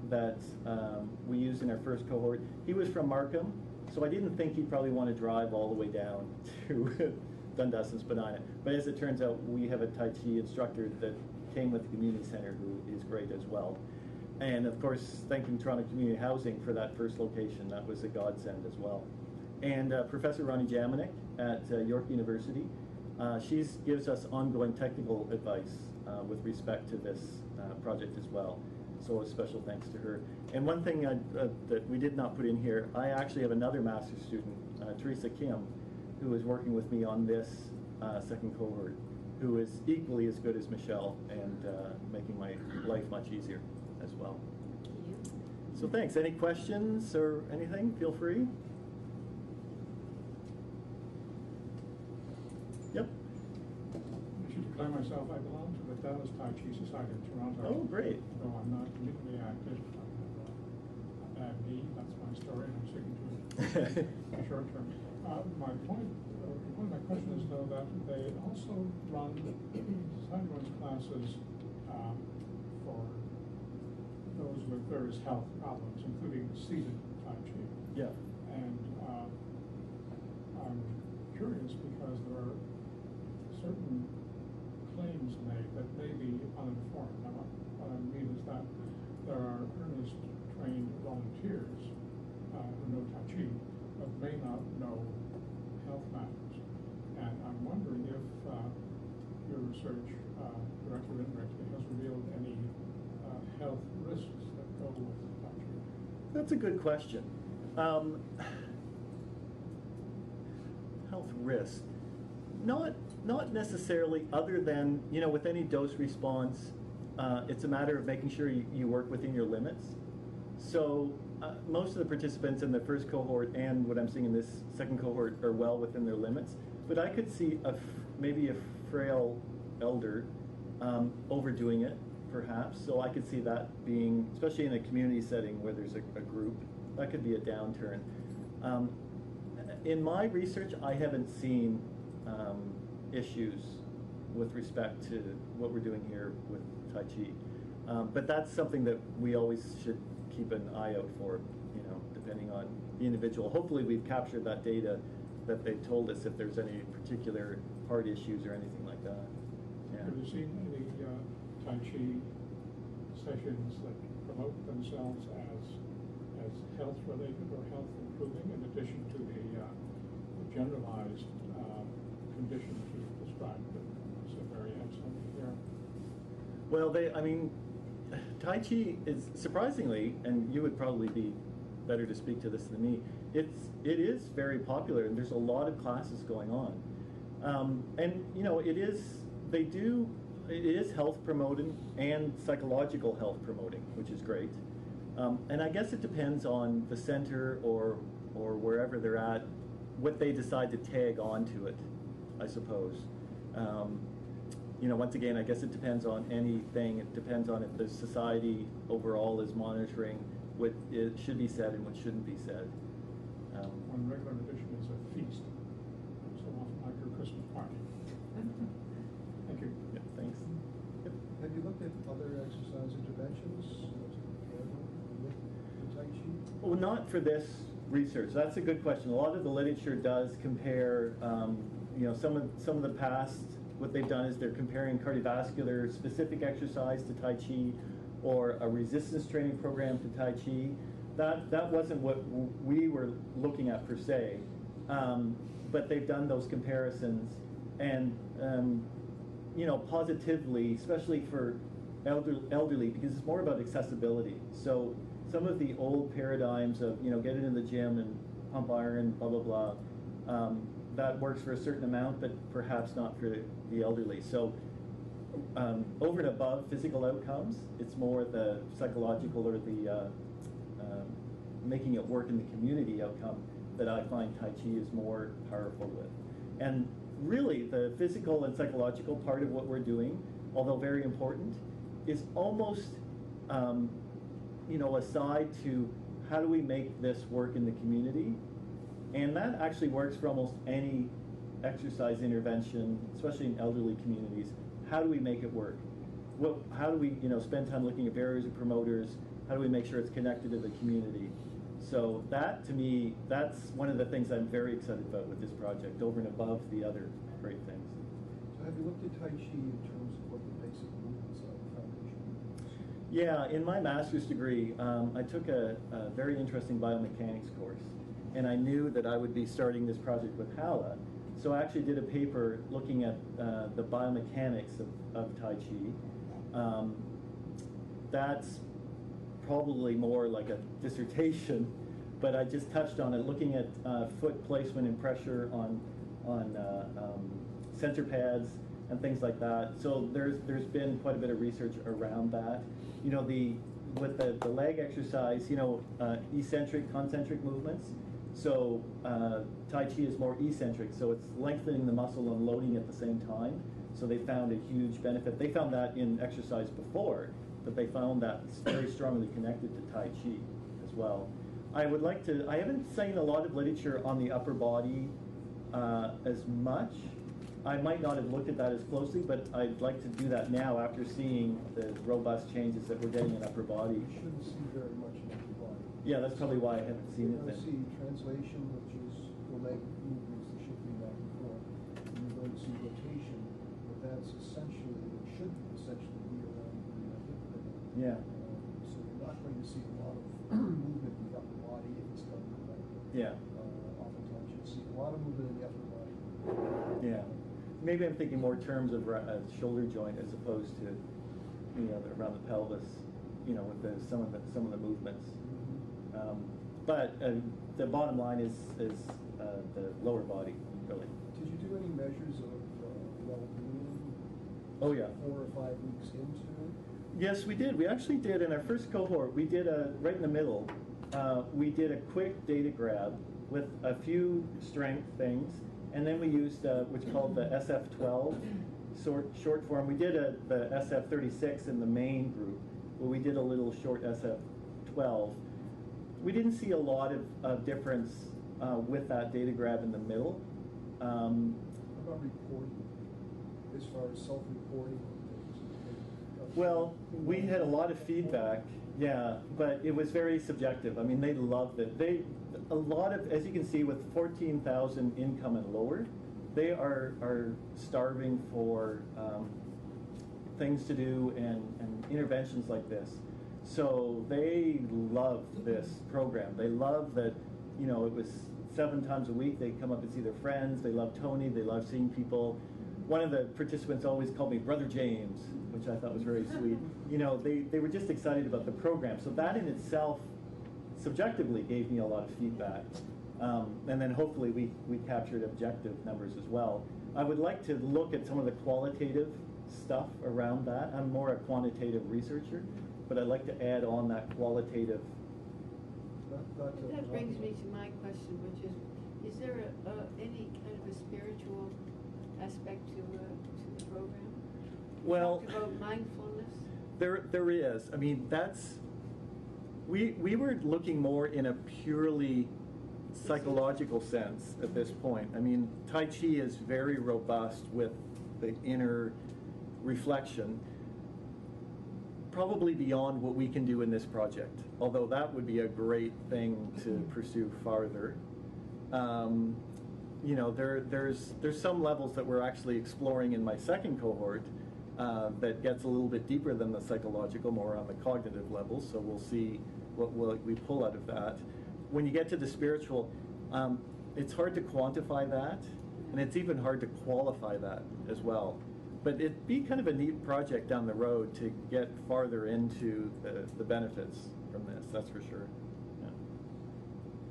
that we used in our first cohort. He was from Markham, so I didn't think he'd probably want to drive all the way down to Dundas and Spadina. But as it turns out, we have a Tai Chi instructor that came with the community center who is great as well. And of course, thanking Toronto Community Housing for that first location. That was a godsend as well. And Professor Ronnie Jaminek at York University, she gives us ongoing technical advice with respect to this project as well. So a special thanks to her. And one thing that we did not put in here, I actually have another master's student, Teresa Kim, who is working with me on this second cohort, who is equally as good as Michelle and making my life much easier as well. Thank you. So thanks. Any questions or anything? Feel free. Yep. I should declare myself, I belong to the Dallas Tai Chi Society in Toronto. Oh, great. Though I'm not politically active, I have a bad knee, that's my story, and I'm sticking to it short term. My point, one of my questions is though that they also run, society runs classes for those with various health problems, including seated Tai Chi. Yeah. And I'm curious because there are certain claims made that may be uninformed. Now, what I mean is that there are earnest trained volunteers who know Tai Chi, but may not know health matters. And I'm wondering if your research, directly or indirectly, has revealed any health risks that go with Tai Chi. That's a good question. Health risk. Not necessarily, other than, with any dose response, it's a matter of making sure you work within your limits. So most of the participants in the first cohort and what I'm seeing in this second cohort are well within their limits. But I could see maybe a frail elder overdoing it, perhaps. So I could see that being, especially in a community setting where there's a group, that could be a downturn. In my research, I haven't seen issues with respect to what we're doing here with Tai Chi. But that's something that we always should keep an eye out for, depending on the individual. Hopefully we've captured that data that they've told us if there's any particular heart issues or anything like that. Yeah. Have you seen any Tai Chi sessions that promote themselves as health related or health improving in addition to the generalized condition to describe, but it's a very excellent here. Well, Tai Chi is surprisingly, and you would probably be better to speak to this than me, it is very popular, and there's a lot of classes going on. And you know, it is health promoting and psychological health promoting, which is great. And I guess it depends on the center or wherever they're at, what they decide to tag onto it, I suppose. You know, once again, I guess it depends on anything. It depends on if the society overall is monitoring what it should be said and what shouldn't be said. One regular edition is a feast, so often like your Christmas party. Thank you. Yeah, thanks. Yep. Have you looked at other exercise interventions with Tai Chi? Well, not for this research. That's a good question. A lot of the literature does compare, you know, some of the past. What they've done is they're comparing cardiovascular specific exercise to Tai Chi, or a resistance training program to Tai Chi. That wasn't what we were looking at per se, but they've done those comparisons, and you know, positively, especially for elderly, because it's more about accessibility. So some of the old paradigms of, you know, get in the gym and pump iron, blah blah blah, that works for a certain amount, but perhaps not for the elderly. So over and above physical outcomes, it's more the psychological or the making it work in the community outcome that I find Tai Chi is more powerful with. And really, the physical and psychological part of what we're doing, although very important, is almost you know, aside to how do we make this work in the community. And that actually works for almost any exercise intervention, especially in elderly communities. How do we make it work? How do we, you know, spend time looking at barriers and promoters? How do we make sure it's connected to the community? So that, to me, that's one of the things I'm very excited about with this project, over and above the other great things. So have you looked at Tai Chi in terms of what the basic movements are, the foundation movements? Yeah, in my master's degree, I took a very interesting biomechanics course, and I knew that I would be starting this project with Hala. So I actually did a paper looking at the biomechanics of Tai Chi. That's probably more like a dissertation, but I just touched on it, looking at foot placement and pressure on center pads and things like that. So there's been quite a bit of research around that. You know, with the leg exercise, you know, eccentric, concentric movements. So Tai Chi is more eccentric, so it's lengthening the muscle and loading at the same time. So they found a huge benefit. They found that in exercise before, but they found that it's very strongly connected to Tai Chi as well. I haven't seen a lot of literature on the upper body as much. I might not have looked at that as closely, but I'd like to do that now after seeing the robust changes that we're getting in upper body. You shouldn't see very much in the body. Yeah, that's probably why I haven't seen it You're then. going to see translation, which is the leg movements, the shifting back and forth. And you're going to see rotation, but that's essentially, it should essentially be around the hip bone. Yeah. So you're not going to see a lot of movement in the upper body if it's done correctly. Yeah. Oftentimes you'll see a lot of movement in the upper body. Yeah. Maybe I'm thinking more in terms of shoulder joint as opposed to, you know, around the pelvis, you know, with some of the movements. But the bottom line is the lower body, really. Did you do any measures of well-being? Oh yeah. 4 or 5 weeks into it? Yes, we did. We actually did in our first cohort. We did right in the middle. We did a quick data grab with a few strength things, and then we used what's called the SF12 short form. We did the SF36 in the main group, but we did a little short SF12. We didn't see a lot of difference with that data grab in the middle. How about reporting, as far as self-reporting on things? Well, we had a lot of feedback, yeah, but it was very subjective. I mean, they loved it. As you can see, with 14,000 income and lower, they are starving for things to do and interventions like this. So they loved this program. They loved that, you know, it was 7 times a week. They come up and see their friends. They love Tony. They love seeing people. One of the participants always called me Brother James, which I thought was very sweet. You know, they were just excited about the program. So that in itself, subjectively, gave me a lot of feedback. And then hopefully we captured objective numbers as well. I would like to look at some of the qualitative stuff around that. I'm more a quantitative researcher, but I'd like to add on that qualitative. That brings me to my question, which is there any kind of a spiritual aspect to the program? You Well, talked about mindfulness. There is. I mean, we were looking more in a purely psychological sense at this point. I mean, Tai Chi is very robust with the inner reflection, probably beyond what we can do in this project, although that would be a great thing to pursue farther. You know, there's some levels that we're actually exploring in my second cohort that gets a little bit deeper than the psychological, more on the cognitive level, so we'll see what we pull out of that. When you get to the spiritual, it's hard to quantify that, and it's even hard to qualify that as well. But it'd be kind of a neat project down the road to get farther into the benefits from this, that's for sure. Yeah.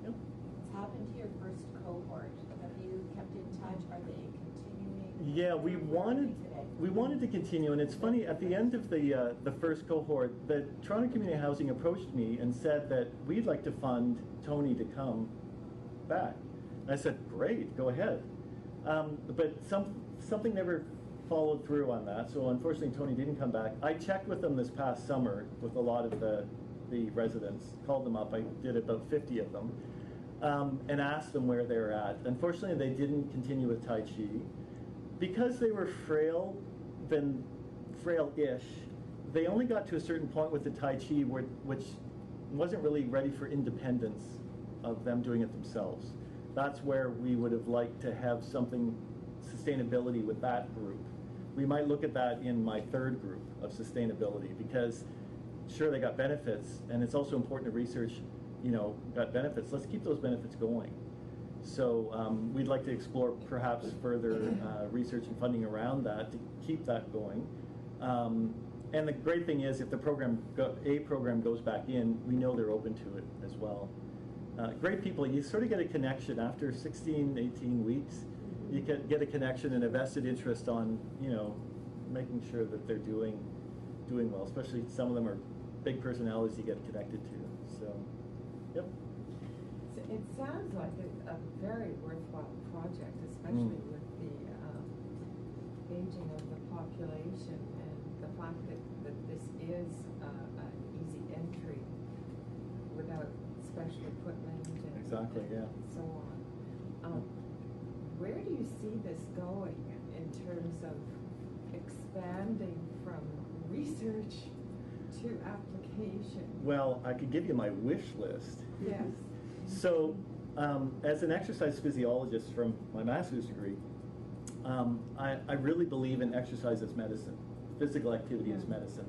Yep. What's happened to your first cohort? Have you kept in touch? Are they continuing? Yeah, we wanted to continue, and it's funny, at the end of the first cohort, the Toronto Community Housing approached me and said that we'd like to fund Tony to come back. And I said, great, go ahead. But something never followed through on that, so unfortunately Tony didn't come back. I checked with them this past summer with a lot of the residents, called them up, I did about 50 of them, and asked them where they're at. Unfortunately, they didn't continue with Tai Chi. Because they were frail-ish, they only got to a certain point with the Tai Chi which wasn't really ready for independence of them doing it themselves. That's where we would have liked to have something sustainability with that group. We might look at that in my third group of sustainability, because sure, they got benefits, and it's also important to research, you know, got benefits. Let's keep those benefits going. So we'd like to explore perhaps further research and funding around that to keep that going. And the great thing is, if the program goes back in, we know they're open to it as well. Great people, you sort of get a connection after 16, 18 weeks. You get a connection and a vested interest on, you know, making sure that they're doing well. Especially some of them are big personalities you get connected to. So, yep. So it sounds like a very worthwhile project, especially with the aging of the population and the fact that this is an easy entry without special equipment and Exactly, yeah. so on. Where do you see this going in terms of expanding from research to application? Well, I could give you my wish list. Yes. So, as an exercise physiologist from my master's degree, I really believe in exercise as medicine, physical activity as medicine.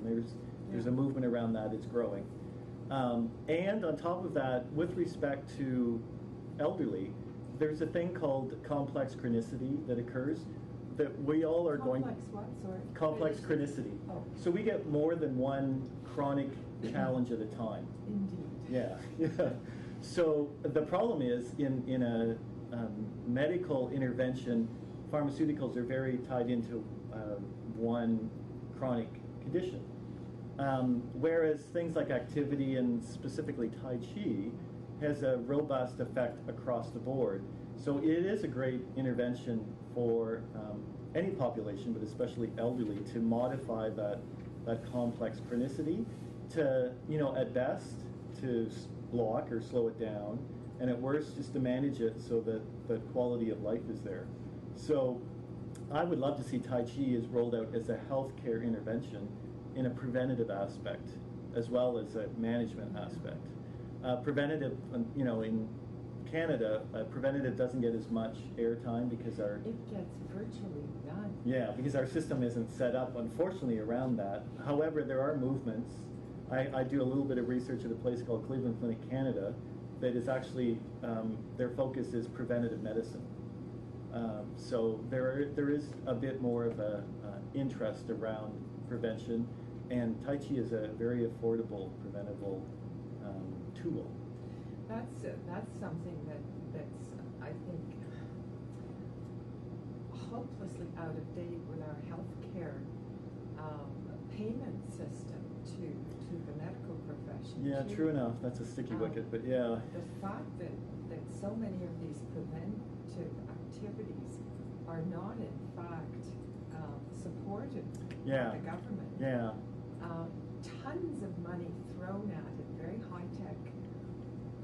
There's a movement around that, it's growing. And on top of that, with respect to elderly, there's a thing called complex chronicity that occurs that we all are going. Complex what? Sorry. Complex chronicity. Oh. So we get more than one chronic challenge at a time. Indeed. Yeah. So the problem is in a medical intervention, pharmaceuticals are very tied into one chronic condition. Whereas things like activity and specifically Tai Chi has a robust effect across the board. So it is a great intervention for any population, but especially elderly, to modify that complex chronicity to, you know, at best, to block or slow it down, and at worst, just to manage it so that the quality of life is there. So I would love to see Tai Chi is rolled out as a healthcare intervention in a preventative aspect, as well as a management aspect. Preventative, you know, in Canada, preventative doesn't get as much airtime because our... It gets virtually none. Yeah, because our system isn't set up, unfortunately, around that. However, there are movements. I do a little bit of research at a place called Cleveland Clinic Canada. that is actually, their focus is preventative medicine. So there is a bit more of a interest around prevention, and Tai Chi is a very affordable, preventable tool. That's something that's I think hopelessly out of date with our healthcare payment system to the medical profession. Yeah, too. true enough. That's a sticky wicket, but yeah. The fact that so many of these preventive activities are not in fact supported Yeah. by the government. Yeah. Tons of money thrown at it, very high-tech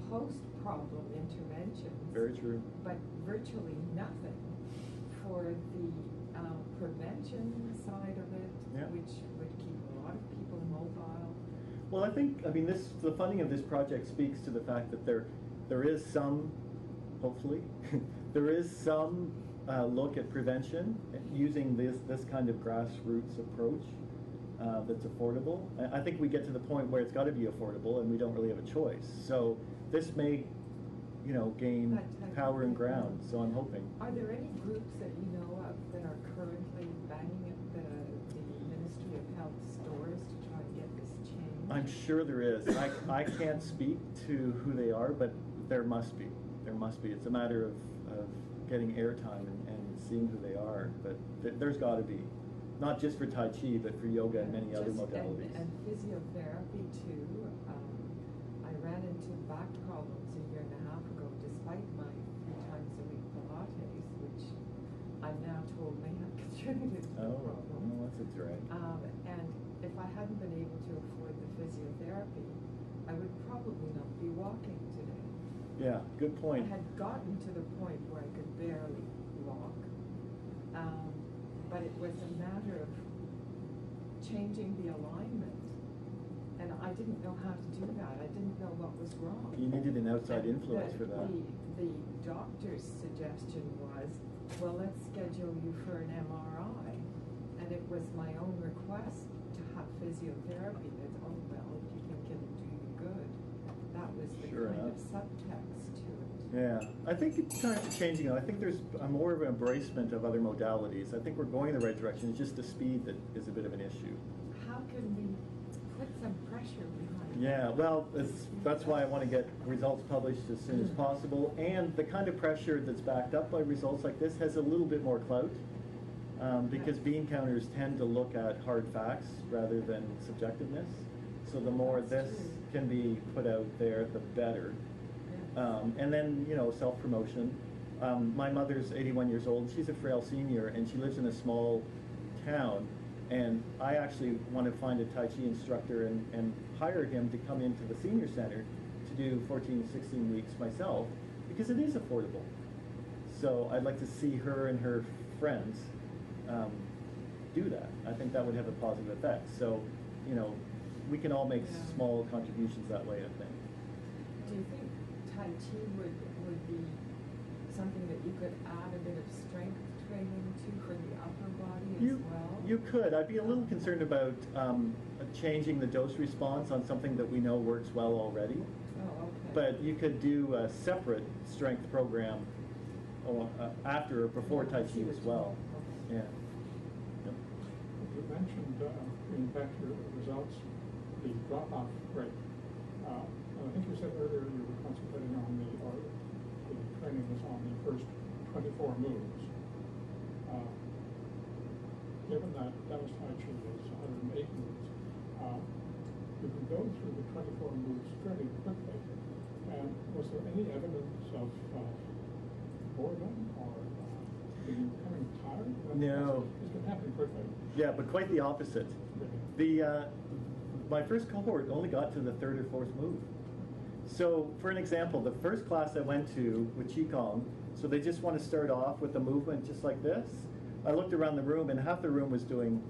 post-problem interventions. Very true. But virtually nothing for the prevention side of it, Yeah. which would keep a lot of people mobile. Well, I mean, the funding of this project speaks to the fact that there is some, hopefully, there is some look at prevention using this kind of grassroots approach that's affordable. I think we get to the point where it's got to be affordable, and we don't really have a choice. So this may, gain power and ground. So I'm hoping. Are there any groups that you know of that are currently banging at the Ministry of Health's doors to try and get this changed? I'm sure there is. I can't speak to who they are, but there must be. There must be. It's a matter of getting airtime and seeing who they are. But there's got to be. Not just for Tai Chi, but for yoga and many other modalities. And physiotherapy too. I ran into back problems a year and a half ago, despite my 3 times a week Pilates, which I'm now told may have contributed to the problem. Oh, that's a drag. And if I hadn't been able to afford the physiotherapy, I would probably not be walking today. Yeah, good point. I had gotten to the point where I could barely walk. But it was a matter of changing the alignment. And I didn't know how to do that. I didn't know what was wrong. You needed an outside influence for that. The doctor's suggestion was, well, let's schedule you for an MRI. And it was my own request to have physiotherapy that, oh, well, if you think it'll do you good. That was the Sure kind enough. of subtext to it. Yeah, I think it's time to changing. I think there's more of an embracement of other modalities. I think we're going in the right direction. It's just the speed that is a bit of an issue. How can we put some pressure behind it? Yeah, well, that's why I want to get results published as soon as possible. And the kind of pressure that's backed up by results like this has a little bit more clout, because bean counters tend to look at hard facts rather than subjectiveness. So the more That's this true. can be put out there, the better. And then, self-promotion. My mother's 81 years old. She's a frail senior, and she lives in a small town. And I actually want to find a Tai Chi instructor and hire him to come into the senior center to do 14, 16 weeks myself, because it is affordable. So I'd like to see her and her friends do that. I think that would have a positive effect. So, we can all make small contributions that way, I think. Do you think Tai Chi would be something that you could add a bit of strength training to for the upper body as well? You could. I'd be a little concerned about changing the dose response on something that we know works well already. Oh, okay. But you could do a separate strength program after or before Tai Chi as well. Okay. Yeah. Yep. You mentioned, in back to your results, the drop-off rate. And I think you said earlier you were concentrating on the training was on the first 24 moves. Given that was Tai Chi was 108 moves, you can go through the 24 moves fairly quickly. And was there any evidence of boredom or becoming tired? No. It's been happening quickly. Yeah, but quite the opposite. My first cohort only got to the 3rd or 4th move. So, for an example, the first class I went to with Qigong, so they just want to start off with a movement just like this. I looked around the room, and half the room was doing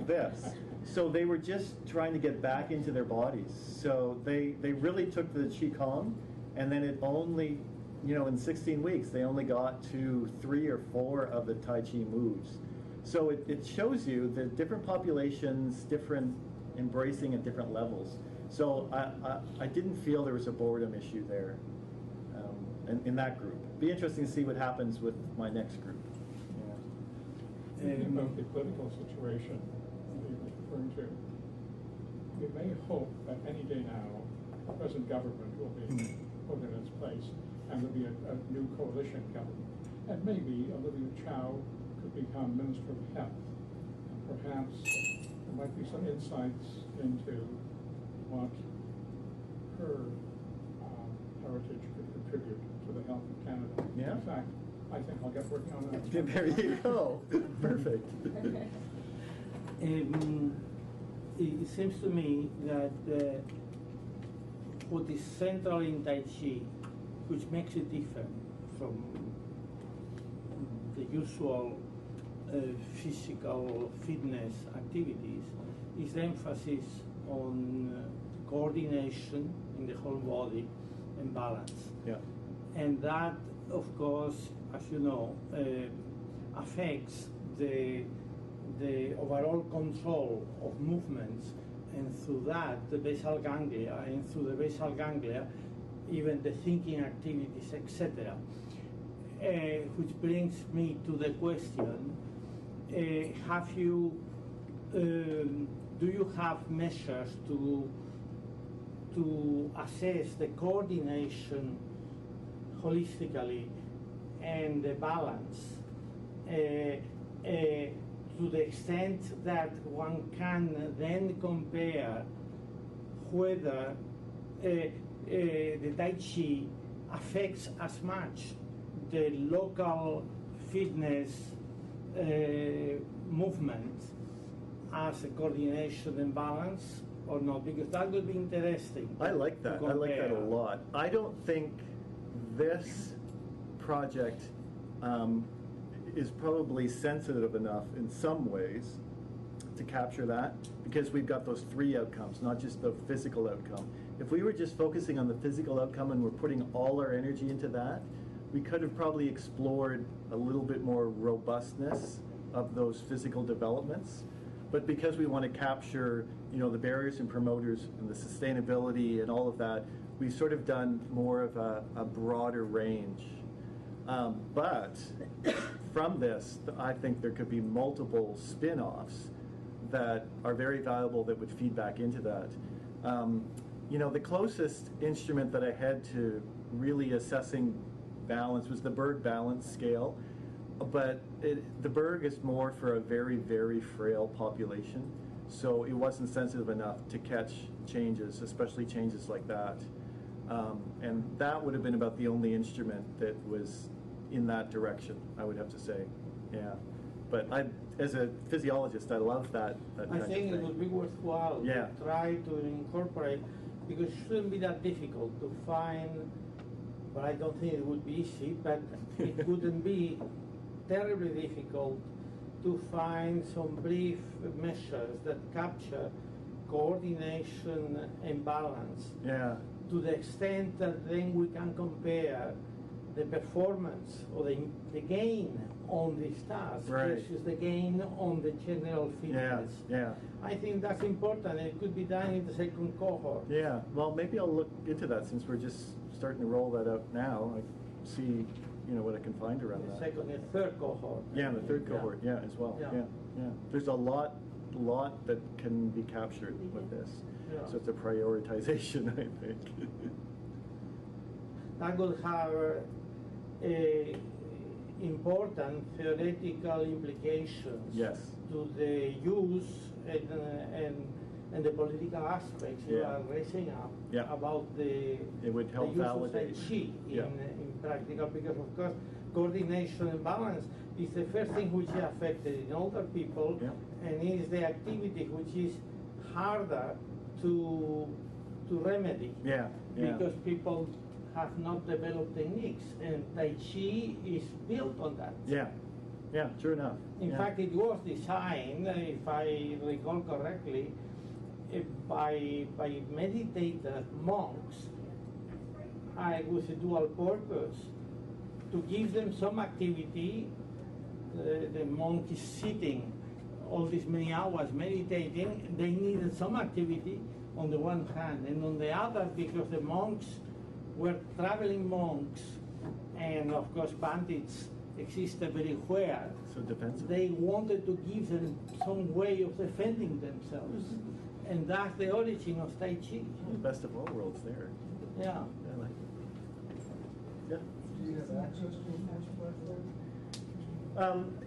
this. So they were just trying to get back into their bodies. So they really took the Qigong, and then it only, in 16 weeks, they only got to 3 or 4 of the Tai Chi moves. So it shows you that different populations, different embracing at different levels. So I didn't feel there was a boredom issue there in that group. Be interesting to see what happens with my next group. Thinking about the political situation you were referring to, we may hope that any day now, the present government will be put in its place, and there'll be a new coalition government. And maybe Olivia Chow could become Minister of Health. And perhaps there might be some insights into what her heritage could contribute to the health of Canada. Yeah. In fact, I think I'll get working on that. There you go. Perfect. It seems to me that what is central in Tai Chi, which makes it different from the usual physical fitness activities, is the emphasis on coordination in the whole body and balance. Yeah. And that, of course, as you know, affects the overall control of movements, and through that, the basal ganglia, and through the basal ganglia, even the thinking activities, etc. Which brings me to the question: do you have measures to assess the coordination holistically and the balance to the extent that one can then compare whether the Tai Chi affects as much the local fitness movement as a coordination and balance or not? Because that would be interesting. I like that. I like that a lot. I don't think this project is probably sensitive enough in some ways to capture that, because we've got those three outcomes, not just the physical outcome. If we were just focusing on the physical outcome and we're putting all our energy into that, we could have probably explored a little bit more robustness of those physical developments. But because we want to capture, the barriers and promoters and the sustainability and all of that, we've sort of done more of a broader range. But from this, I think there could be multiple spin-offs that are very valuable that would feed back into that. The closest instrument that I had to really assessing balance was the Berg balance scale, but the Berg is more for a very, very frail population, so it wasn't sensitive enough to catch changes, especially changes like that. And that would have been about the only instrument that was in that direction, I would have to say. Yeah. But as a physiologist, I love that I think it would be worthwhile to try to incorporate, because it shouldn't be that difficult to find, but I don't think it would be easy, but it wouldn't be terribly difficult to find some brief measures that capture coordination and balance. Yeah. To the extent that then we can compare the performance or the gain on these tasks versus the gain on the general fitness. Yeah. I think that's important. It could be done in the second cohort. Yeah. Well, maybe I'll look into that since we're just starting to roll that out now. I see, what I can find around that. The second and third cohort. Yeah, the third cohort. Yeah, as well. Yeah. There's a lot that can be captured with this. Yeah. So it's a prioritization, I think. That will have important theoretical implications to the use and the political aspects you are raising up about the it would help use validate of Tai Chi in practical, because of course coordination and balance is the first thing which is affected in older people, and is the activity which is harder to remedy because people have not developed techniques, and Tai Chi is built on that. Yeah, true enough. In fact, it was designed, if I recall correctly, by meditative monks with a dual purpose, to give them some activity. The monk is sitting all these many hours meditating. They needed some activity on the one hand, and on the other, because the monks were traveling monks, and of course bandits exist everywhere. So defensive. They wanted to give them some way of defending themselves, and that's the origin of Tai Chi. The best of all worlds there. Yeah. I like it. Yeah. Do you have access to a force platform?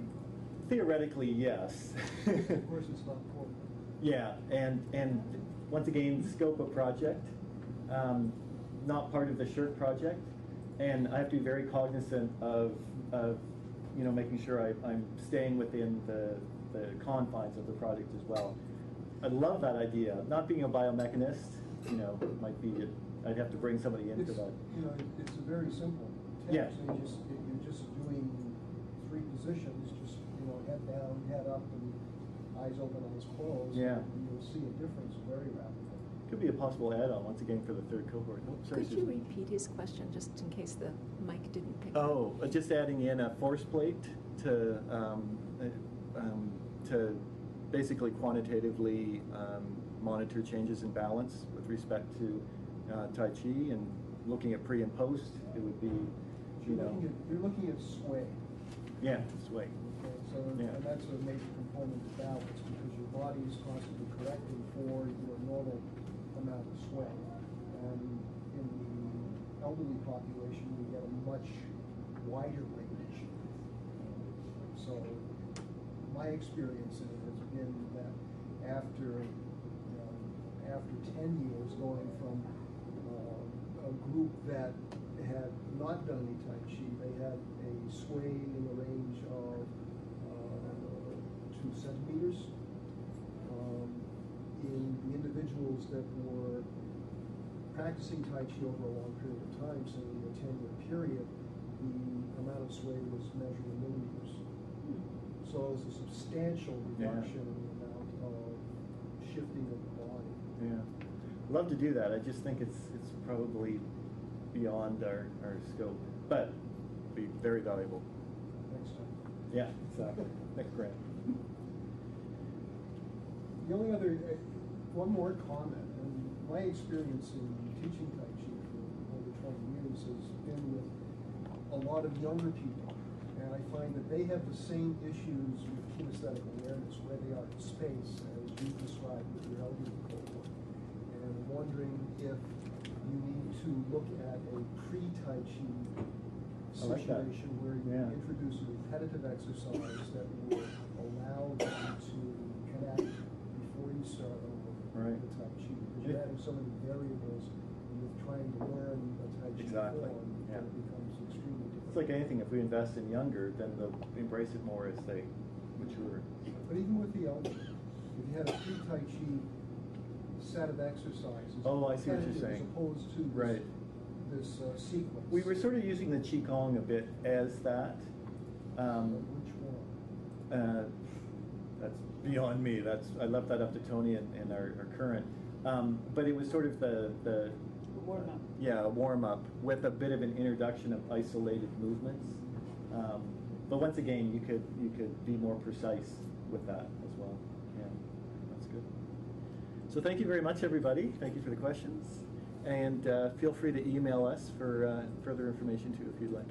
Theoretically, yes. Of course, it's not corporate. Yeah, and once again, scope of project, not part of the SHIRT project, and I have to be very cognizant of making sure I'm staying within the confines of the project as well. I love that idea. Not being a biomechanist, might be I'd have to bring somebody into that. It's a very simple Yeah. test. You're just doing 3 positions, just head down, head up, and eyes open, eyes closed. Yeah. And you'll see a difference very rapidly. Could be a possible add-on once again for the 3rd cohort. Oh, sorry, Could you Susan. repeat his question just in case the mic didn't pick up? Oh, just adding in a force plate to basically quantitatively monitor changes in balance with respect to Tai Chi, and looking at pre and post, it would be, You're looking at sway. yeah, sway. Okay, so Yeah. and that's a major component of balance, because your body is constantly correcting for your normal amount of sway. And in the elderly population, we get a much wider range. So my experience has been that after 10 years, going from a group that had not done any Tai Chi, they had a sway in the range of 2 centimeters. In the individuals that were practicing Tai Chi over a long period of time, say a 10-year period, the amount of sway was measured in millimeters. So it was a substantial reduction in the amount of shifting of the body. Yeah, love to do that. I just think it's probably beyond our scope, but be very valuable. Next time. Yeah, exactly. Next grant. The only other, one more comment, and my experience in teaching Tai Chi for over 20 years has been with a lot of younger people, and I find that they have the same issues with kinesthetic awareness, where they are in space, as you described with your elderly cohort. And I'm wondering if you need to look at a pre-Tai Chi situation where you introduce a repetitive exercise that will allow them to connect before you start over the Tai Chi. Because you're adding so many variables with trying to learn a Tai Chi form, that it becomes extremely difficult. It's like anything, if we invest in younger, then they'll embrace it more as they mature. But even with the elderly, if you had a pre-Tai Chi set of exercises, Oh, I see what you're saying. as opposed to this sequence. We were sort of using the Qigong a bit as that. Which one? That's beyond me. I left that up to Tony and our current. But it was sort of the Warm up. Yeah, a warm-up with a bit of an introduction of isolated movements. But once again, you could be more precise with that as well. Yeah, that's good. So thank you very much, everybody. Thank you for the questions. And feel free to email us for further information, too, if you'd like.